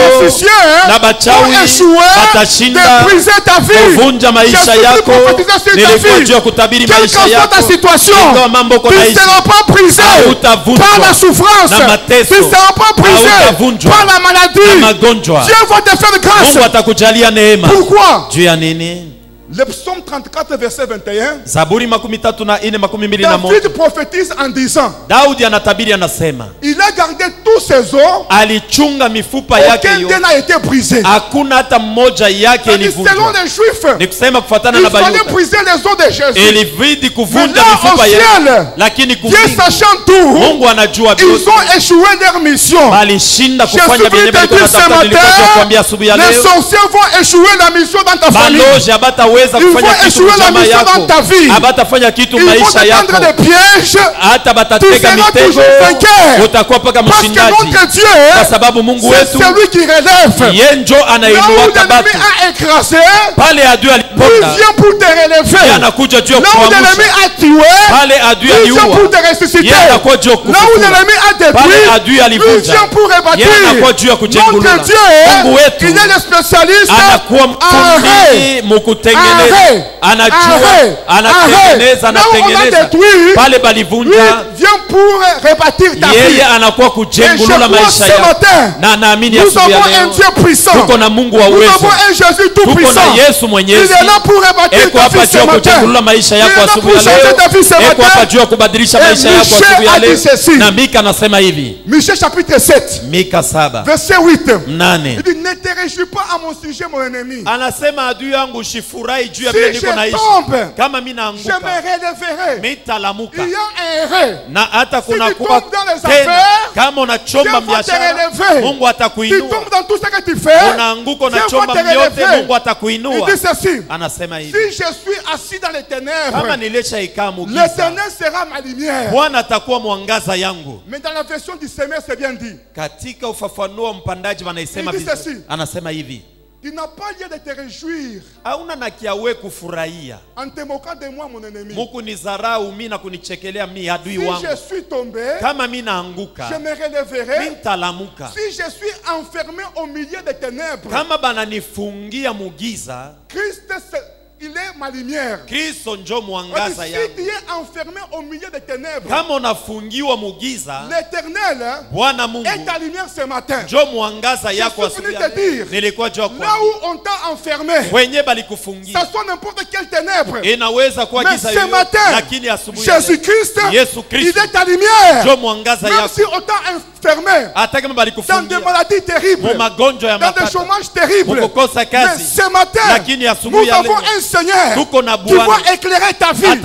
S2: na bachawi watashinda kuvunja maisha yako. Nilikuwa juu ya kutabiri maisha yako. Ingawa mambo uko naishi, hautavunjwa na mateso, hautavunjwa na magonjwa. Mungu atakujalia neema. Juu ya nini?
S1: Le psaume 34 verset 21.
S2: Zaburi 34:21.
S1: David prophétise en disant,
S2: Daudi anatabiri anasema,
S1: il a gardé tous ses os,
S2: alichunga mifupa yake yote,
S1: aucun n'a été brisé.
S2: Hakuna hata mmoja yake ilivunjwa.
S1: Selon les Juifs,
S2: ni kusema kufuatana na
S1: il fallait briser les os de Jésus.
S2: Ilibidi kuvunja mifupa yake, lakini
S1: Dieu sachant tout,
S2: Mungu anajua vyote.
S1: Ils ont échoué leur mission.
S2: Walishinda kufanya
S1: vyenye walikuwa wanatafuta. Nilikuwa kuambia asubuhi ya leo, les sorciers vont échouer la mission dans ta famille.
S2: Balozi abataweza kufanya kitu chama yako, abatafanya kitu maisha yako, hata batatega mitego, utakuwa paka mshindaji, kwa sababu Mungu wetu yeye ndio anainua kabati. Pale adui aliponda, yeye anakuja juu ya kuamsha. Pale adui aliua, yeye anakuja juu ya kufufua. Pale adui alivunja, yeye anakuja juu ya kujengulula. Mungu wetu anakuwa mfundi mkutengeneza, anajua, anatengeneza, anatengeneza. Pale balivunja, yeye anakuwa kujengulula maisha yako. Na naamini ya asubuhi ya leo, tuko na Mungu wa uwezo, tuko na Yesu mwenyezi. Eko hapa juu ya kujengulula maisha yako asubuhi ya leo. Eko hapa juu ya kubadilisha maisha yako asubuhi ya leo. Na Mika anasema hivi,
S1: Michée chapitre 7
S2: Mika 7
S1: verset 8.
S2: Il
S1: dit, ne te réjouis pas à mon sujet mon ennemi.
S2: Anasema adui yangu usifurahi juu ya vile niko naishi. Kama mimi naanguka,
S1: je me relèverai.
S2: Mitalamuka.
S1: Il y a un ré.
S2: Na hata kuna kuwa tena, kama unachomba biashara, Mungu atakuinua.
S1: Tu tombes dans tout ce que tu fais,
S2: unaanguka unachomba miote, Mungu atakuinua.
S1: Il dit ceci,
S2: anasema hivi,
S1: si je suis assis dans les ténèbres,
S2: kama nilishaika mugiza,
S1: l'Éternel sera ma lumière.
S2: Bwana atakuwa mwangaza yangu.
S1: Mais dans la version du semeur c'est bien dit.
S2: Katika ufafanuo wa mpandaji wanaisema vizuri. Anasema hivi,
S1: tu n'as pas lieu de te réjouir
S2: hauna na kiawe kufurahia
S1: en te moquant de moi mon ennemi.
S2: Mungu nizarau mimi na kunichekelea mimi adui wangu.
S1: Si je suis tombé,
S2: kama mimi naanguka,
S1: je me relèverai.
S2: Mimi nitalamuka.
S1: Si je suis enfermé au milieu des ténèbres,
S2: kama bananifungia mugiza,
S1: Christ il est ma lumière.
S2: Kristo njo mwangaza yangu.
S1: Si tu es enfermé au milieu des ténèbres,
S2: kama unafungiwa mugiza,
S1: l'Éternel
S2: Bwana Mungu
S1: est ta lumière ce matin.
S2: Njo mwangaza yako asubuhi. Nilikuwa jua kwa
S1: là où on t'a enfermé,
S2: wenye balikufungia,
S1: ça soit n'importe quelle ténèbre,
S2: inaweza kuwa giza yoyote, lakini asubuhi
S1: Jésus-Christ,
S2: Yesu Kristo,
S1: il est ta lumière.
S2: Njo mwangaza yako.
S1: Même si on t'a enfermé dans des maladies terribles, dans des chômages terribles, mais ce matin, nous avons un Seigneur qui va éclairer ta vie,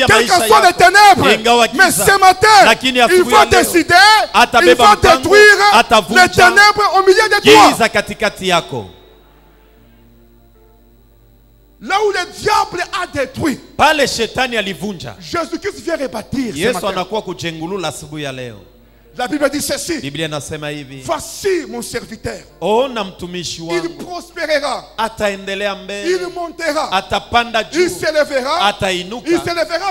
S1: quelles que soient les ténèbres. Mais ce matin, il va décider, il va détruire les ténèbres au milieu de toi. Là où le diable a détruit, Jésus-Christ vient rebâtir ce matin. La Bible dit ceci, voici mon serviteur, il prospérera, il montera, il s'élèvera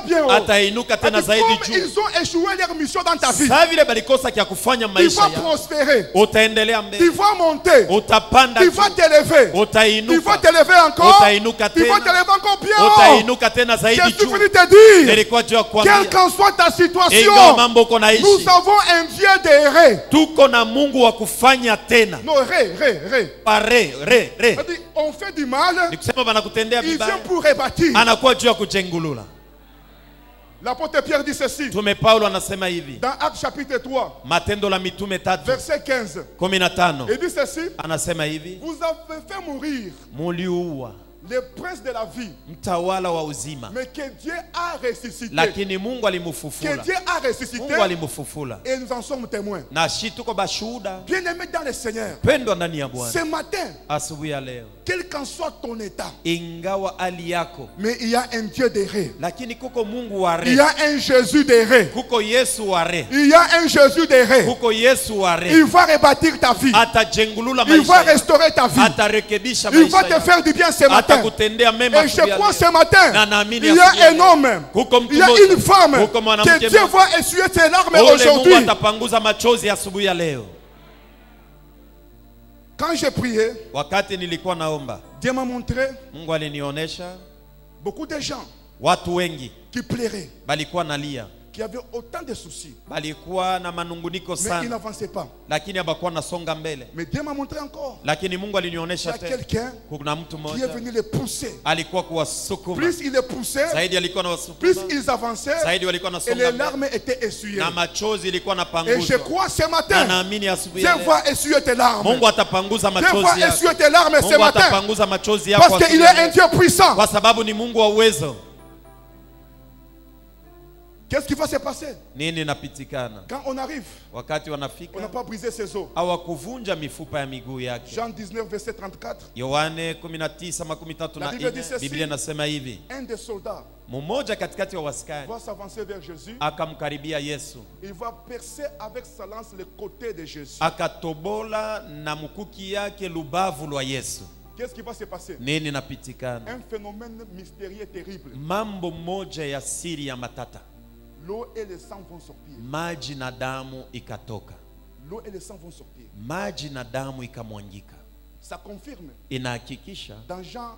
S1: bien haut. Comme ils ont échoué leur mission dans ta vie, tu vas prospérer, tu vas monter, tu vas t'élever, tu vas t'élever encore, tu vas t'élever encore bien haut. Je suis venu te dire, quelle qu'en soit ta situation, nous avons un Dieu de ré.
S2: Tuko na Mungu wa kufanya tena.
S1: No, ré. On fait du mal, il vient pour rebâtir.
S2: Anakuwa juu ya kujengulula.
S1: L'apôtre Pierre dit ceci.
S2: Tume Paulo anasema hivi.
S1: Dans Actes chapitre 3.
S2: Matendo la mitume 3.
S1: Verset 15.
S2: 15.
S1: Il dit ceci.
S2: Anasema hivi.
S1: Vous avez fait mourir.
S2: Muliua.
S1: Le prince de la vie,
S2: mtawala wa uzima,
S1: mais que Dieu a ressuscité.
S2: Lakini Mungu alimufufula.
S1: Que Dieu a ressuscité.
S2: Mungu alimufufula.
S1: Et nous en sommes témoins.
S2: Na shi tuko bashuhuda.
S1: Bien-aimé dans le Seigneur.
S2: Pendwa ndani ya Bwana.
S1: Ce matin,
S2: asubuhi ya leo,
S1: quel qu'en soit ton état,
S2: ingawa hali yako,
S1: mais il y a un Dieu de ré.
S2: Lakini kuko Mungu wa ré.
S1: Il y a un Jésus de ré.
S2: Kuko Yesu wa ré.
S1: Il y a un Jésus de ré.
S2: Kuko Yesu wa ré.
S1: Il va rebâtir ta vie.
S2: Atajengulula maisha.
S1: Il va restaurer ta vie.
S2: Atarekebisha maisha.
S1: Il va te faire du bien ce matin.
S2: Atakutendea mema.
S1: Et je crois ce matin, il y a un homme, il y a une femme que Dieu va essuyer ses larmes aujourd'hui.
S2: Quand j'ai prié,
S1: wakati nilikuwa naomba,
S2: Dieu m'a montré
S1: Mungu alinionyesha
S2: beaucoup de gens
S1: watu wengi
S2: qui pleuraient,
S1: balikuwa nalia,
S2: qui avaient autant de soucis,
S1: balikuwa na manunguniko
S2: mais ils
S1: sana,
S2: n'avançaient pas.
S1: lakini habakuwa nasonga mbele.
S2: Mais Dieu m'a montré encore.
S1: Lakini Mungu
S2: Il y
S1: alinionyesha
S2: a
S1: tena
S2: quelqu'un
S1: kuna mtu
S2: qui est
S1: mmoja
S2: venu les pousser.
S1: alikuwa kuwasukuma
S2: Plus il les poussait,
S1: zaidi, alikuwa
S2: plus
S1: nawasukuma
S2: ils avançaient
S1: zaidi, walikuwa
S2: et
S1: nasonga
S2: les
S1: mbele
S2: larmes étaient essuyées.
S1: na machozi ilikuwa
S2: Et je
S1: napanguzwa.
S2: crois ce
S1: Na
S2: matin,
S1: naamini asubuhi
S2: Dieu
S1: ya leo
S2: va essuyer tes larmes.
S1: Mungu atapanguza
S2: Dieu va
S1: machozi yako.
S2: essuyer tes larmes ce
S1: Mungu
S2: matin.
S1: atapanguza machozi yako
S2: Parce qu'il
S1: asubuhi
S2: est
S1: ya
S2: un
S1: leo.
S2: Dieu puissant.
S1: Kwa sababu ni Mungu wa uwezo.
S2: Qu'est-ce qui va se passer?
S1: Nini napitikana
S2: Quand on arrive,
S1: wakati
S2: on n'a
S1: wanafika?
S2: pas brisé ses os.
S1: Hawakuvunja mifupa ya miguu yake.
S2: Jean 19, verset 34.
S1: Yohane 19:34, Biblia inasema hivi,
S2: Un des soldats
S1: mmoja katikati wa askari
S2: va s'avancer vers Jésus.
S1: akamkaribia Yesu,
S2: Il va percer avec sa lance le côté de Jésus.
S1: akatobola na mkuki yake lubavu lwa Yesu.
S2: Qu'est-ce qui va se passer?
S1: Nini napitikana?
S2: Un phénomène mystérieux terrible.
S1: Mambo moja ya siri ya matata.
S2: L'eau et le sang vont sortir.
S1: Maji na damu ikatoka.
S2: L'eau et le sang vont sortir.
S1: Maji na damu ikamwangika.
S2: Ça confirme.
S1: Inahakikisha
S2: Dans Jean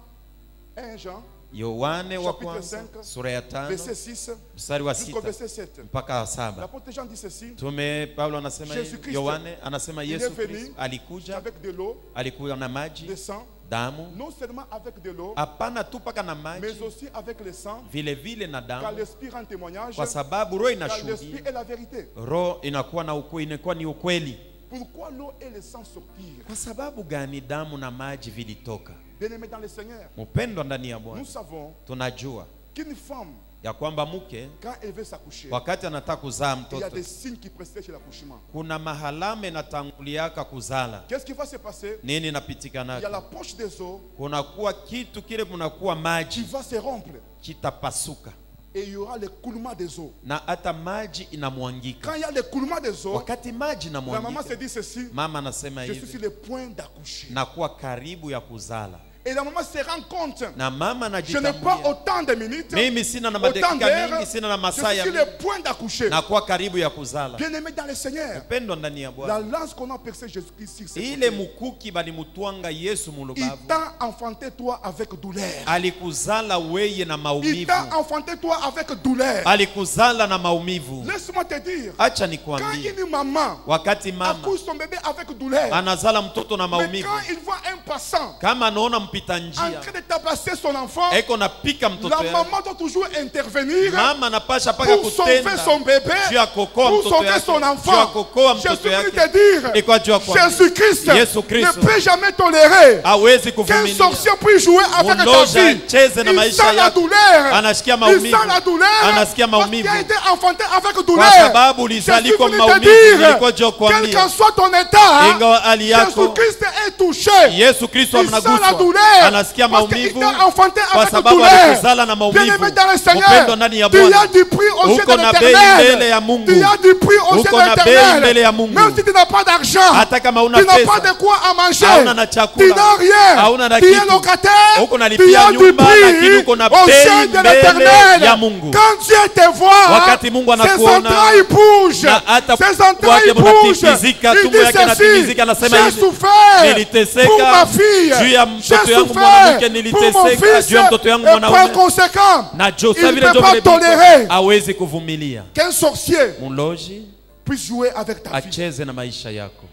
S2: 1 Jean,
S1: Yohane wa
S2: chapitre
S1: kwanza
S2: 5,
S1: sura ya 5
S2: verset 6
S1: mstari wa
S2: jusqu'au
S1: 6
S2: verset 7.
S1: mpaka 7.
S2: L'apôtre Jean dit ceci.
S1: Tume Paulo anasema
S2: Jésus
S1: hivi,
S2: Christ,
S1: Yohane anasema
S2: il
S1: Yesu
S2: est venu
S1: Kristo alikuja,
S2: avec de l'eau,
S1: alikuja na maji,
S2: de sang,
S1: damu,
S2: non seulement avec de l'eau,
S1: hapana tu paka na maji,
S2: mais aussi avec le sang,
S1: vile vile na
S2: car
S1: damu,
S2: l'esprit rend témoignage,
S1: kwa sababu roho
S2: car l'esprit
S1: inashuhudia.
S2: est la vérité.
S1: Roho inakuwa na ukweli, inakuwa ni ukweli.
S2: Pourquoi l'eau et le sang sortirent?
S1: Kwa sababu gani damu na maji vilitoka?
S2: Bien-aimés dans le Seigneur,
S1: Mpendwa ndani ya
S2: nous
S1: Bwana,
S2: savons
S1: tunajua
S2: qu'une femme,
S1: ya kwamba mke
S2: quand elle veut s'accoucher,
S1: wakati anataka kuzaa
S2: il y a
S1: mtoto
S2: des signes qui précèdent l'accouchement.
S1: kuna mahalame na tanguliaka kuzala.
S2: Qu'est-ce qui va se passer?
S1: Nini
S2: Il y a
S1: napitikanaka?
S2: la poche des os
S1: Kunakuwa kitu kile, kunakuwa
S2: qui
S1: maji
S2: va se rompre
S1: kitapasuka
S2: et il y aura le coulement des eaux.
S1: na hata maji inamwangika.
S2: Quand il y a le coulement des eaux,
S1: Wakati maji
S2: la maman se
S1: inamwangika,
S2: dit ceci,
S1: mama anasema
S2: je suis sur
S1: hivi,
S2: le point d'accoucher.
S1: nakuwa karibu ya kuzala.
S2: Et la maman se rend compte,
S1: Na mama
S2: je n'ai pas
S1: anajitambulia,
S2: autant de minutes,
S1: mimi sina na
S2: autant
S1: madakika
S2: d'heures,
S1: mingi, sina na
S2: je
S1: masaa
S2: suis
S1: ya
S2: sur
S1: mingi,
S2: le point d'accoucher.
S1: nakuwa karibu ya kuzala.
S2: Bien-aimé dans le Seigneur,
S1: Mpendwa ndani ya
S2: la
S1: Bwana,
S2: lance qu'on a percée Jésus-Christ sur ses
S1: ile
S2: côtés,
S1: mukuki balimutwanga Yesu
S2: il
S1: mulubavu,
S2: t'a enfanté toi avec douleur.
S1: alikuzala weye na
S2: Il
S1: maumivu,
S2: t'a enfanté toi avec douleur.
S1: alikuzala na maumivu.
S2: Laisse-moi te dire,
S1: Acha
S2: quand
S1: nikwambie,
S2: une maman
S1: wakati mama
S2: accouche son bébé avec douleur,
S1: anazala mtoto na
S2: mais
S1: maumivu,
S2: quand il voit un passant
S1: kama anaona mpita
S2: en
S1: njia
S2: train de tabasser son enfant,
S1: eko napika
S2: la
S1: mtoto yake,
S2: maman doit toujours intervenir
S1: mama anapasha paka
S2: pour sauver
S1: kutenda
S2: son bébé,
S1: juu ya kuokoa
S2: pour
S1: mtoto
S2: sauver
S1: yake,
S2: son
S1: juu ya
S2: enfant.
S1: kuokoa
S2: Jésus
S1: mtoto
S2: Christ
S1: yake.
S2: te dire,
S1: Iko ajua kwa
S2: Jésus-Christ
S1: Yesu Kristo
S2: ne peut jamais tolérer
S1: hawezi
S2: qu'un
S1: kuvumilia
S2: sorcier puisse jouer avec ta
S1: Mlozi
S2: vie.
S1: acheze na
S2: Il
S1: maisha
S2: sent la
S1: yako,
S2: douleur.
S1: anasikia
S2: Il
S1: maumivu,
S2: sent la douleur.
S1: anasikia
S2: Parce
S1: maumivu,
S2: qu'il a été enfanté avec
S1: kwa
S2: douleur.
S1: sababu
S2: Jésus
S1: ulizaliko
S2: voulait te
S1: maumivu.
S2: dire,
S1: Nilikuwa jua
S2: quel
S1: kuambia,
S2: qu'en soit ton état,
S1: ingawa hali yako,
S2: Jésus-Christ est touché.
S1: Yesu Kristo
S2: Il sent la
S1: anaguswa,
S2: douleur.
S1: anasikia
S2: Parce qu'il
S1: maumivu,
S2: t'a enfanté
S1: kwa
S2: avec
S1: sababu
S2: douleur.
S1: alikuzala na maumivu.
S2: Bien-aimé dans le Seigneur,
S1: Mpendwa ndani ya
S2: tu
S1: Bwana,
S2: as du prix aux yeux
S1: uko
S2: de
S1: na bei mbele ya
S2: l'Éternel.
S1: Mungu,
S2: Tu as du prix aux yeux
S1: uko
S2: de
S1: na bei mbele
S2: l'Éternel.
S1: ya Mungu.
S2: Même si tu n'as pas d'argent,
S1: hata kama una
S2: tu n'as pas
S1: pesa,
S2: de quoi à manger,
S1: hauna na
S2: tu
S1: chakula,
S2: n'as rien,
S1: hauna na
S2: tu es
S1: kitu,
S2: locataire,
S1: uko
S2: tu
S1: nalipia
S2: as du
S1: nyumba, lakini
S2: prix
S1: uko na
S2: aux
S1: bei
S2: yeux de
S1: mbele
S2: l'Éternel.
S1: ya Mungu.
S2: Quand Dieu te voit,
S1: Wakati Mungu
S2: ses
S1: anakuona,
S2: entrailles bougent,
S1: na hata
S2: ses
S1: kwake
S2: entrailles bougent.
S1: mnatikizika,
S2: Il
S1: tumbo
S2: dit
S1: yake
S2: ceci,
S1: natikizika, anasema
S2: j'ai
S1: hivi,
S2: souffert
S1: niliteseka
S2: pour ma fille,
S1: juu ya
S2: j'ai
S1: mtoto yangu
S2: souffert
S1: mwanamke,
S2: pour mon
S1: niliteseka
S2: fils,
S1: juu ya mtoto yangu
S2: et par
S1: mwanaume,
S2: conséquent,
S1: na
S2: il
S1: Joseph
S2: ne
S1: vile
S2: peut
S1: ndio
S2: pas
S1: vile
S2: tolérer
S1: hawezi kuvumilia
S2: qu'un sorcier
S1: mlozi
S2: puisse jouer avec ta vie.
S1: acheze na maisha yako.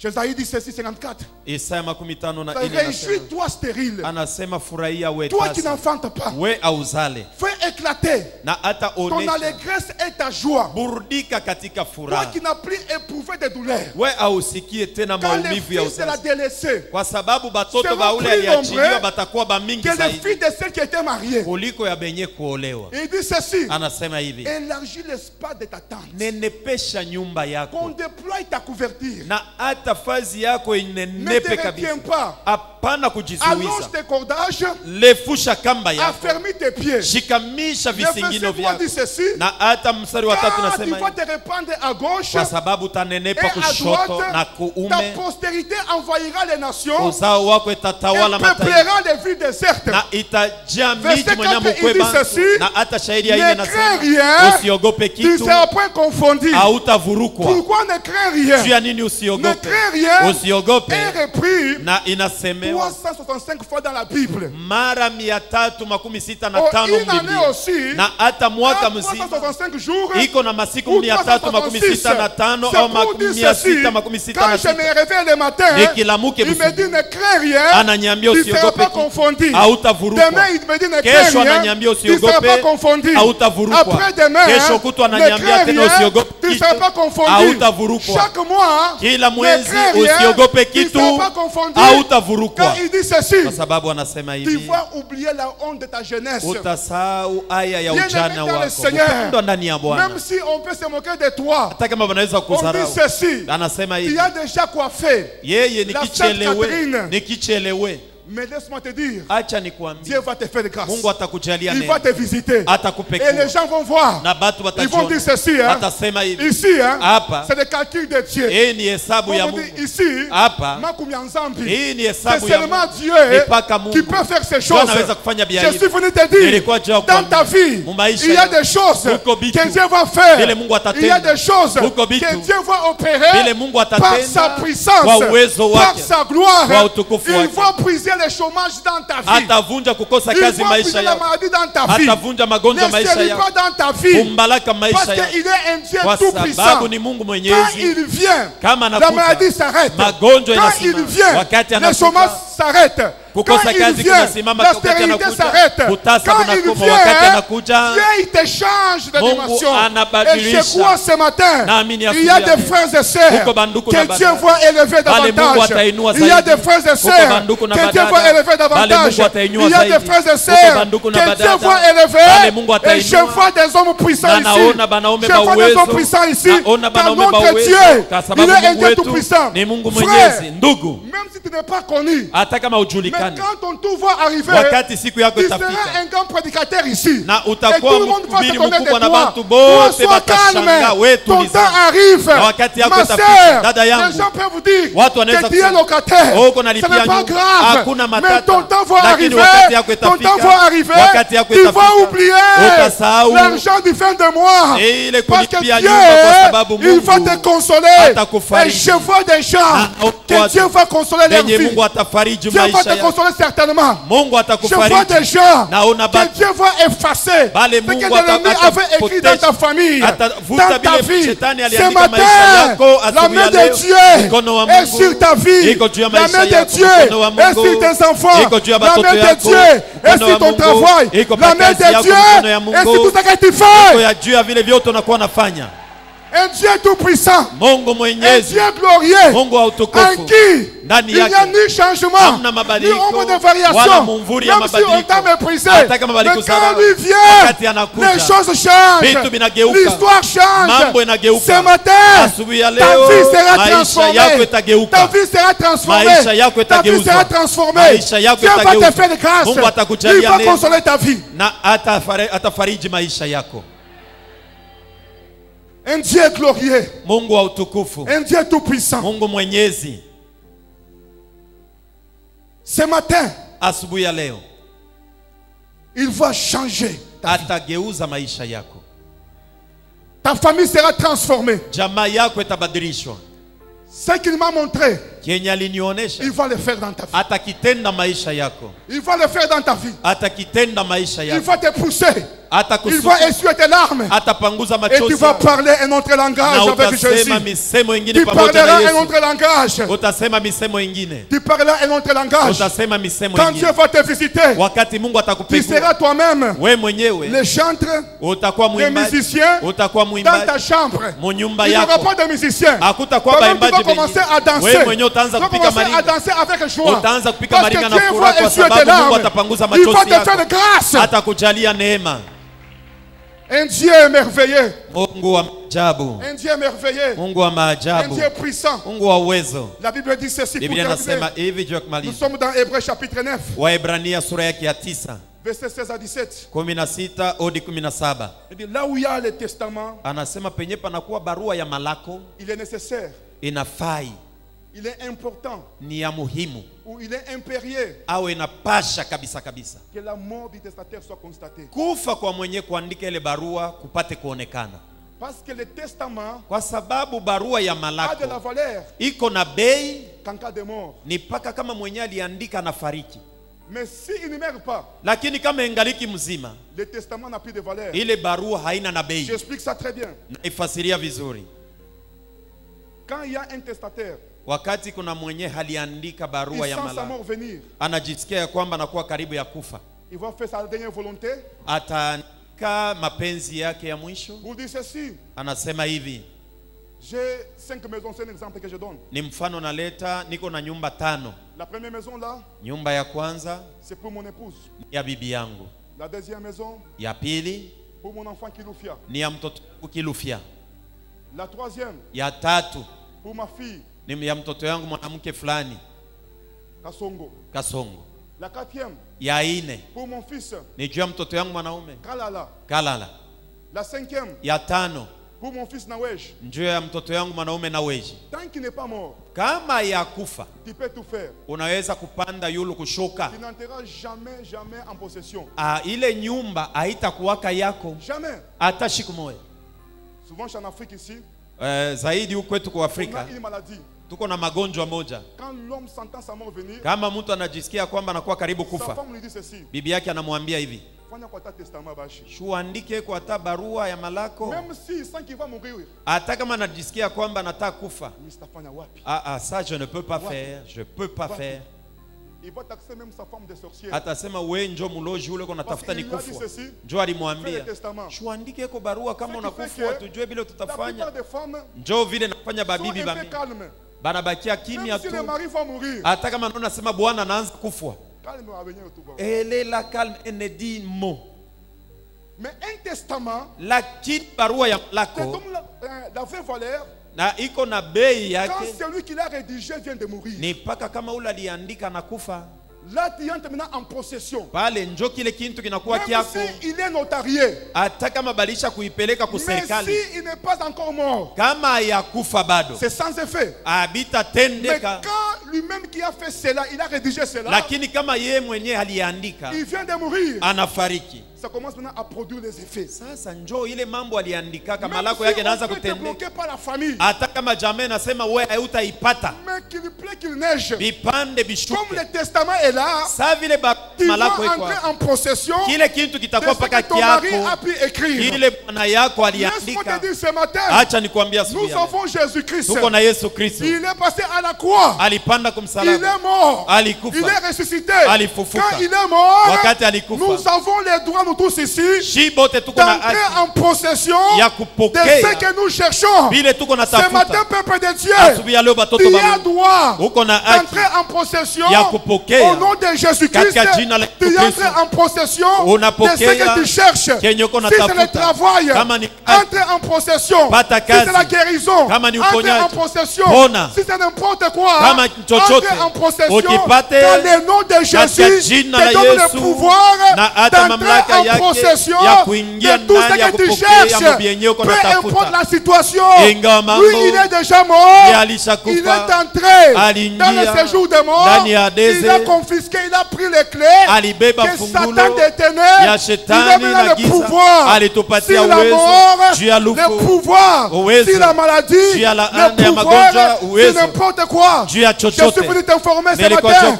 S2: Jésaïe dit ceci, 54.
S1: Isaya 54:4
S2: Réjouis-toi stérile,
S1: anasema furahia we
S2: toi qui
S1: tasa,
S2: n'enfantes pas.
S1: we auzale,
S2: Fais éclater
S1: na hata
S2: ton
S1: onesha
S2: allégresse et ta joie.
S1: burudika katika
S2: Toi
S1: furaha,
S2: qui n'as plus éprouvé de douleur.
S1: we ausikie tena
S2: Quand les
S1: maumivu ya
S2: fils de la
S1: uzazi,
S2: délaissée,
S1: kwa sababu batoto
S2: seront
S1: ba ule
S2: plus
S1: aliachiliwa
S2: nombreux
S1: batakuwa bamingi
S2: que les
S1: zaidi
S2: filles de celles qui étaient mariées.
S1: kuliko ya benye kuolewa.
S2: Et il dit ceci,
S1: Anasema hivi,
S2: élargis l'espace de ta tente,
S1: nenepesha nyumba
S2: qu'on
S1: yako
S2: déploie ta couverture.
S1: na hata fazi yako
S2: Ne
S1: inenepe
S2: te
S1: kabisa,
S2: retiens pas.
S1: hapana
S2: Allonge
S1: kujizuiza,
S2: tes cordages,
S1: lefusha kamba yako,
S2: affermis tes pieds.
S1: shikamisha
S2: Le verset
S1: visingino
S2: 3
S1: vyako,
S2: dit ceci,
S1: na hata mstari wa 3
S2: car tu
S1: nasema
S2: vas
S1: hivi,
S2: te répandre à gauche
S1: kwa sababu
S2: et
S1: utanenepa
S2: à
S1: kushoto na
S2: droite, ta
S1: kuume,
S2: postérité envahira les nations
S1: uzao wako
S2: et
S1: itatawala mataifa
S2: peuplera les villes désertes.
S1: na itajaa
S2: Verset
S1: miji mwenye
S2: 4
S1: mkwe
S2: il dit
S1: bantu.
S2: ceci,
S1: Na hata shahidi ya ine
S2: ne
S1: nasema
S2: crains rien,
S1: usiogope
S2: tu ne
S1: kitu,
S2: seras point confondu.
S1: hautavurukwa.
S2: Pourquoi ne crains
S1: Juu ya
S2: rien?
S1: nini
S2: Ne
S1: usiogope?
S2: crains
S1: usiogope.
S2: est repris
S1: na inasemewa
S2: 365 fois dans la Bible.
S1: mara 365 Biblia. Na hata mwaka mzima iko na masiku 365 au 666.
S2: Quand je me réveille le matin, il me dit ne crains rien, tu ne seras pas confondu. Demain il me dit ne crains rien, tu ne seras pas confondu. Après demain, ne crains rien, tu ne seras pas confondu. Chaque mois, ne crains rien, tu ne seras pas confondu. Quand il dit ceci, tu vas oublier la honte de ta jeunesse. Bien-aimé dans le Seigneur, même si on peut se moquer de toi, on dit ceci, il y a déjà coiffé la Sainte Catherine. Mais laisse-moi te dire, Dieu va te faire de grâce. Il va te visiter. Et les gens vont voir. Ils vont dire ceci. Ici, c'est le calcul de Dieu. Ici, c'est seulement Dieu qui peut faire ces choses. Je suis venu te dire, dans ta vie, il y a des choses que Dieu va faire. Il y a des choses que Dieu va opérer par sa puissance, par sa gloire. Il va briser le chômage dans ta vie.
S1: Atavunja kukosa kazi maisha
S2: yako.
S1: Atavunja magonjwa maisha yako.
S2: Kumbalaka maisha yako. Kwa sababu
S1: ni Mungu
S2: Mwenyezi. Quand il vient,
S1: kama
S2: la maladie s'arrête.
S1: Magonjwa
S2: quand il vient, le chômage s'arrête. Quand il vient, la stérilité s'arrête. Quand il vient, Dieu il te change de dimension. Et je crois ce matin, il y a des frères et sœurs que Dieu va élever davantage. Il y a des frères et sœurs que Dieu va élever davantage. Il y a des frères et sœurs que Dieu va élever. Et je vois des hommes puissants ici. Je vois des hommes puissants ici. Car notre Dieu, il est un Dieu tout puissant. Frère, même si tu n'es pas connu, mais quand ton tour va arriver, tu seras un grand prédicateur ici. Et tout le monde va te connaître de toi. Sois calme. Ton temps arrive. Ma sœur, les gens peuvent vous dire que tu es locataire. Ce n'est pas grave. Mais ton temps va arriver. Ton temps va arriver. Tu vas oublier l'argent du fin de mois. Parce que Dieu, il va te consoler. Et je vois des gens que Dieu va consoler leur vie. Dieu va te consoler certainement. Je vois des gens que Dieu va effacer ce que l'ennemi avait écrit dans ta famille, dans ta vie. Ce matin, la main de Dieu est sur ta vie. La main de Dieu est sur tes enfants. La main de Dieu est sur ton travail. La main de Dieu est sur tout ce que tu fais. Un Dieu tout puissant, un Dieu glorieux, en qui il n'y a ni changement, ni ombre de variation. Même si on t'a méprisé, mais quand lui vient, les choses changent, l'histoire change. Ce matin, ta vie sera transformée. Ta vie sera transformée. Ta vie sera transformée. Dieu va te faire de grâce. Il va consoler ta vie. Un Dieu glorieux. Un Dieu tout puissant. Ce matin, il va changer ta vie. Ta famille sera transformée. Ce qu'il m'a montré, il va le faire dans ta vie. Il va le faire dans ta vie. Il va te pousser. Il va essuyer tes larmes. Et tu vas parler un autre langage avec Jésus. Tu parleras un autre langage. Tu parleras un autre langage. Quand Dieu va te visiter, tu seras toi-même le chantre, le musicien dans ta chambre. Il n'y aura pas de musicien. Toi-même tu vas commencer à danser. Tu vas commencer à danser avec joie. Parce que Dieu va essuyer tes larmes. Il va te faire de grâce. Un Dieu merveilleux. Un Dieu merveilleux. Un Dieu puissant. La Bible dit ceci pour terminer. Nous sommes dans Hébreux chapitre 9. Verset 16 à 17. Il dit là où il y a le testament, il est nécessaire. Il est important. Ou il est impérieux que la mort du testataire soit constatée.
S1: Parce que le testament
S2: kwa sababu barua ya
S1: a de
S2: malako
S1: la valeur
S2: iko na bei
S1: qu'en cas de mort.
S2: ni paka kama mwenye aliandika na fariki.
S1: Mais s'il ne meurt pas,
S2: Lakini kama ingaliki mzima,
S1: le testament n'a plus de valeur.
S2: ile barua haina na bei.
S1: J'explique ça très bien.
S2: Naifasiria vizuri.
S1: Quand il y a un testataire,
S2: Wakati kuna mwenye haliandika barua
S1: il
S2: ya
S1: sent sa
S2: malako,
S1: mort venir.
S2: anajisikia ya kwamba anakuwa karibu ya kufa,
S1: Il va faire sa dernière volonté.
S2: ataandika mapenzi yake ya mwisho.
S1: Vous dites ceci.
S2: Anasema hivi,
S1: J'ai 5 maisons, c'est un exemple que je donne.
S2: ni mfano naleta, niko na nyumba 5.
S1: La première maison là,
S2: Nyumba ya kwanza
S1: c'est pour mon épouse.
S2: ni ya bibi yangu,
S1: La deuxième maison,
S2: ya pili
S1: pour mon enfant Kilufia.
S2: ni ya mtoto wangu Kilufia,
S1: La troisième,
S2: ya tatu
S1: pour ma fille
S2: ni ya mtoto yangu mwanamke fulani
S1: Kasongo.
S2: Kasongo,
S1: La quatrième,
S2: ya ine
S1: pour mon fils
S2: ni juu ya mtoto yangu mwanaume
S1: Kalala.
S2: Kalala,
S1: La cinquième,
S2: ya tano
S1: pour mon fils Nawesh.
S2: njoo ya mtoto yangu mwanaume na weji.
S1: Tant qu'il n'est pas mort,
S2: Kama ya kufa
S1: tu peux tout faire.
S2: unaweza kupanda yulu kushuka.
S1: Tu n'entreras jamais, jamais en possession.
S2: Ile nyumba haitakuwaka yako
S1: Jamais.
S2: hata siku moja.
S1: Souvent, je suis en Afrique ici.
S2: Zaidi huku kwetu kwa
S1: On
S2: Afrika
S1: a une maladie.
S2: tuko na magonjwa moja.
S1: Quand l'homme s'entend sa mort venir,
S2: Kama mtu anajisikia kwamba anakuwa karibu
S1: sa
S2: kufa,
S1: femme lui dit ceci.
S2: bibi yake anamwambia hivi,
S1: Fanya kwa ta testament bashi.
S2: shuandike kwa hata barua ya malako.
S1: Même s'il sent qu'il va mourir,
S2: Hata kama anajisikia kwamba anataka kufa,
S1: Mistafanya wapi.
S2: ça je ne peux pas faire, je peux pas faire.
S1: Il va taxer même sa femme de sorcière.
S2: Atasema we njo muloji ule kuna tafuta ni kufa. Njo alimwambia shuandike kwa barua kama unakufa, tujue vile tutafanya. Njo vile nafanya babibi bami banabakia kimya tu, hata kama naona sema bwana anaanza kufwa, elle est la calme et ne dit mot.
S1: Mais un testament,
S2: lakini barua ya malako
S1: la vraie valeur,
S2: na iko na bei yake.
S1: Quand celui qui l'a rédigé vient de mourir,
S2: ni paka kama ule aliandika na kufa,
S1: là tu entres maintenant en possession.
S2: Pale njo kile kintu kinakuwa kyako.
S1: Même si il est notarié,
S2: hata kama balisha kuipeleka ku serikali,
S1: mais si il n'est pas encore mort,
S2: kama ya kufa bado,
S1: c'est sans effet.
S2: Habita tendeka.
S1: Mais quand lui-même qui a fait cela, il a rédigé cela,
S2: lakini kama yeye mwenyewe aliandika,
S1: il vient de mourir,
S2: anafariki,
S1: ça commence maintenant à produire les effets.
S2: Sasa njoo ile mambo aliandika kama malako yake naanza kutendeka.
S1: Par la famille.
S2: Hata kama jamaa nasema wewe hautaipata.
S1: Mais qu'il plaît qu'il neige.
S2: Bipande bishuke.
S1: Comme le testament est là.
S2: Sa vile malako iko.
S1: Entrer en possession.
S2: Kile kitu kitakuwa paka kyako. Kile bwana yako aliandika.
S1: Laisse-moi te dire ce matin.
S2: Acha nikwambia asubuhi.
S1: Nous avons Jésus-Christ.
S2: Tuko na Yesu Kristo.
S1: Il est passé à la croix.
S2: Alipanda kumsalaba.
S1: Il est mort.
S2: Alikufa.
S1: Il est ressuscité.
S2: Alifufuka.
S1: Quand il est mort,
S2: wakati alikufa,
S1: nous avons les droits nous tous ici
S2: d'entrer
S1: en possession de ce que nous cherchons. Ce matin, peuple de Dieu, tu as droit d'entrer en possession au nom de Jésus-Christ. Tu entres en possession de ce que tu cherches. Si c'est le travail, entrer en possession. Si c'est la guérison, entrer en possession. Si c'est n'importe quoi, entrer en possession. Dans le nom de Jésus, te donne le pouvoir d'entrer en possession de tout ce que tu cherches. Peu importe la situation, lui il est déjà mort. Il est entré dans le séjour des morts. Il a confisqué, il a pris les clés que Satan détenait. Il a maintenant le pouvoir sur la mort, le pouvoir sur la maladie, le pouvoir sur n'importe quoi. Je suis venu t'informer ce matin.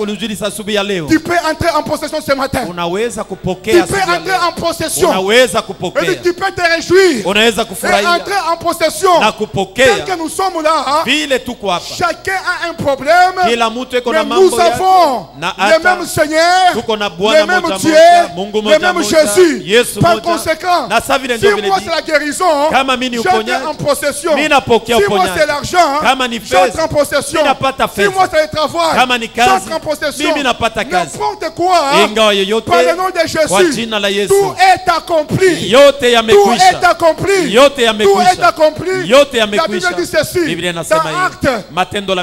S1: Tu peux entrer en possession ce matin. Tu peux entrer en possession. Tu peux te réjouir et entrer en possession. Tel que nous sommes là, chacun a un problème, mais nous avons le même Seigneur, le même Dieu, le même Jésus. Par conséquent, si moi c'est la guérison, j'entre en possession. Si moi c'est l'argent, j'entre en possession. Si moi c'est le travail, j'entre en possession. N'importe quoi, par le nom de Jésus, tout est accompli. Tout est accompli. Tout est accompli. La Bible dit ceci. Dans Actes,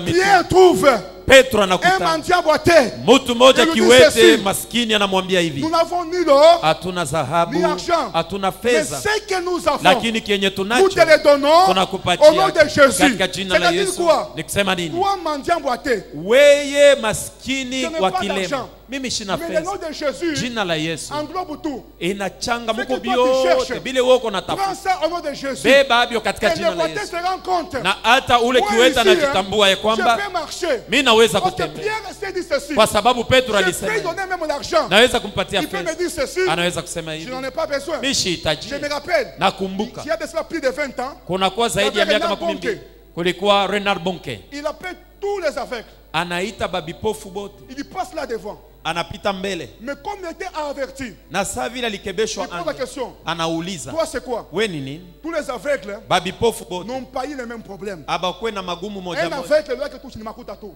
S1: Pierre trouve
S2: Petro
S1: un mendiant boiteux.
S2: Mtu mmoja kiwete maskini anamwambia hivi,
S1: nous n'avons ni l'or,
S2: hatuna dhahabu, hatuna fedha, lakini kenye tunacho tunakupatia katika jina la Yesu. Nikisema nini? Weye maskini wa kilema,
S1: Mimi sina
S2: Mais le nom
S1: fedha.
S2: de Jésus
S1: Jina la Yesu
S2: englobe tout.
S1: inachanga
S2: Ce que
S1: muko
S2: toi tu cherches,
S1: biote bile woko
S2: Prends
S1: natafuta.
S2: ça au nom de Jésus.
S1: Beba abio katika
S2: Et
S1: jina
S2: le
S1: la
S2: côté
S1: Yesu.
S2: se rend compte.
S1: Na hata ule
S2: Moi
S1: kiweta
S2: ici,
S1: anajitambua ya
S2: je
S1: kwamba
S2: peux marcher.
S1: mimi naweza
S2: Parce que
S1: kutembea.
S2: Pierre s'est dit ceci.
S1: Kwa sababu Petro
S2: Je peux
S1: alisema
S2: donner même l'argent.
S1: naweza kumpatia
S2: Il peut me
S1: fedha.
S2: dire ceci.
S1: Anaweza kusema
S2: Je
S1: hivi.
S2: n'en ai pas besoin.
S1: Mimi sihitaji.
S2: Je me rappelle.
S1: Nakumbuka.
S2: Il y a de cela plus de 20 ans.
S1: Kuna kwa zaidi ya
S2: Avec
S1: miaka
S2: Renard
S1: 12. Kulikuwa Renard Bonke.
S2: Il appelle tous les aveugles.
S1: Anaita babipofu bote.
S2: Il passe là devant.
S1: Anapita mbele.
S2: Mais comme il était averti,
S1: Na saa vile alikebeshwa
S2: il pose la question.
S1: anauliza.
S2: Toi c'est quoi?
S1: We ni nini?
S2: Tous les aveugles
S1: Babipofu bote.
S2: n'ont pas eu les mêmes problèmes.
S1: Abakwe na magumu moja
S2: Un
S1: moja.
S2: aveugle lui que tout ni makuta tout.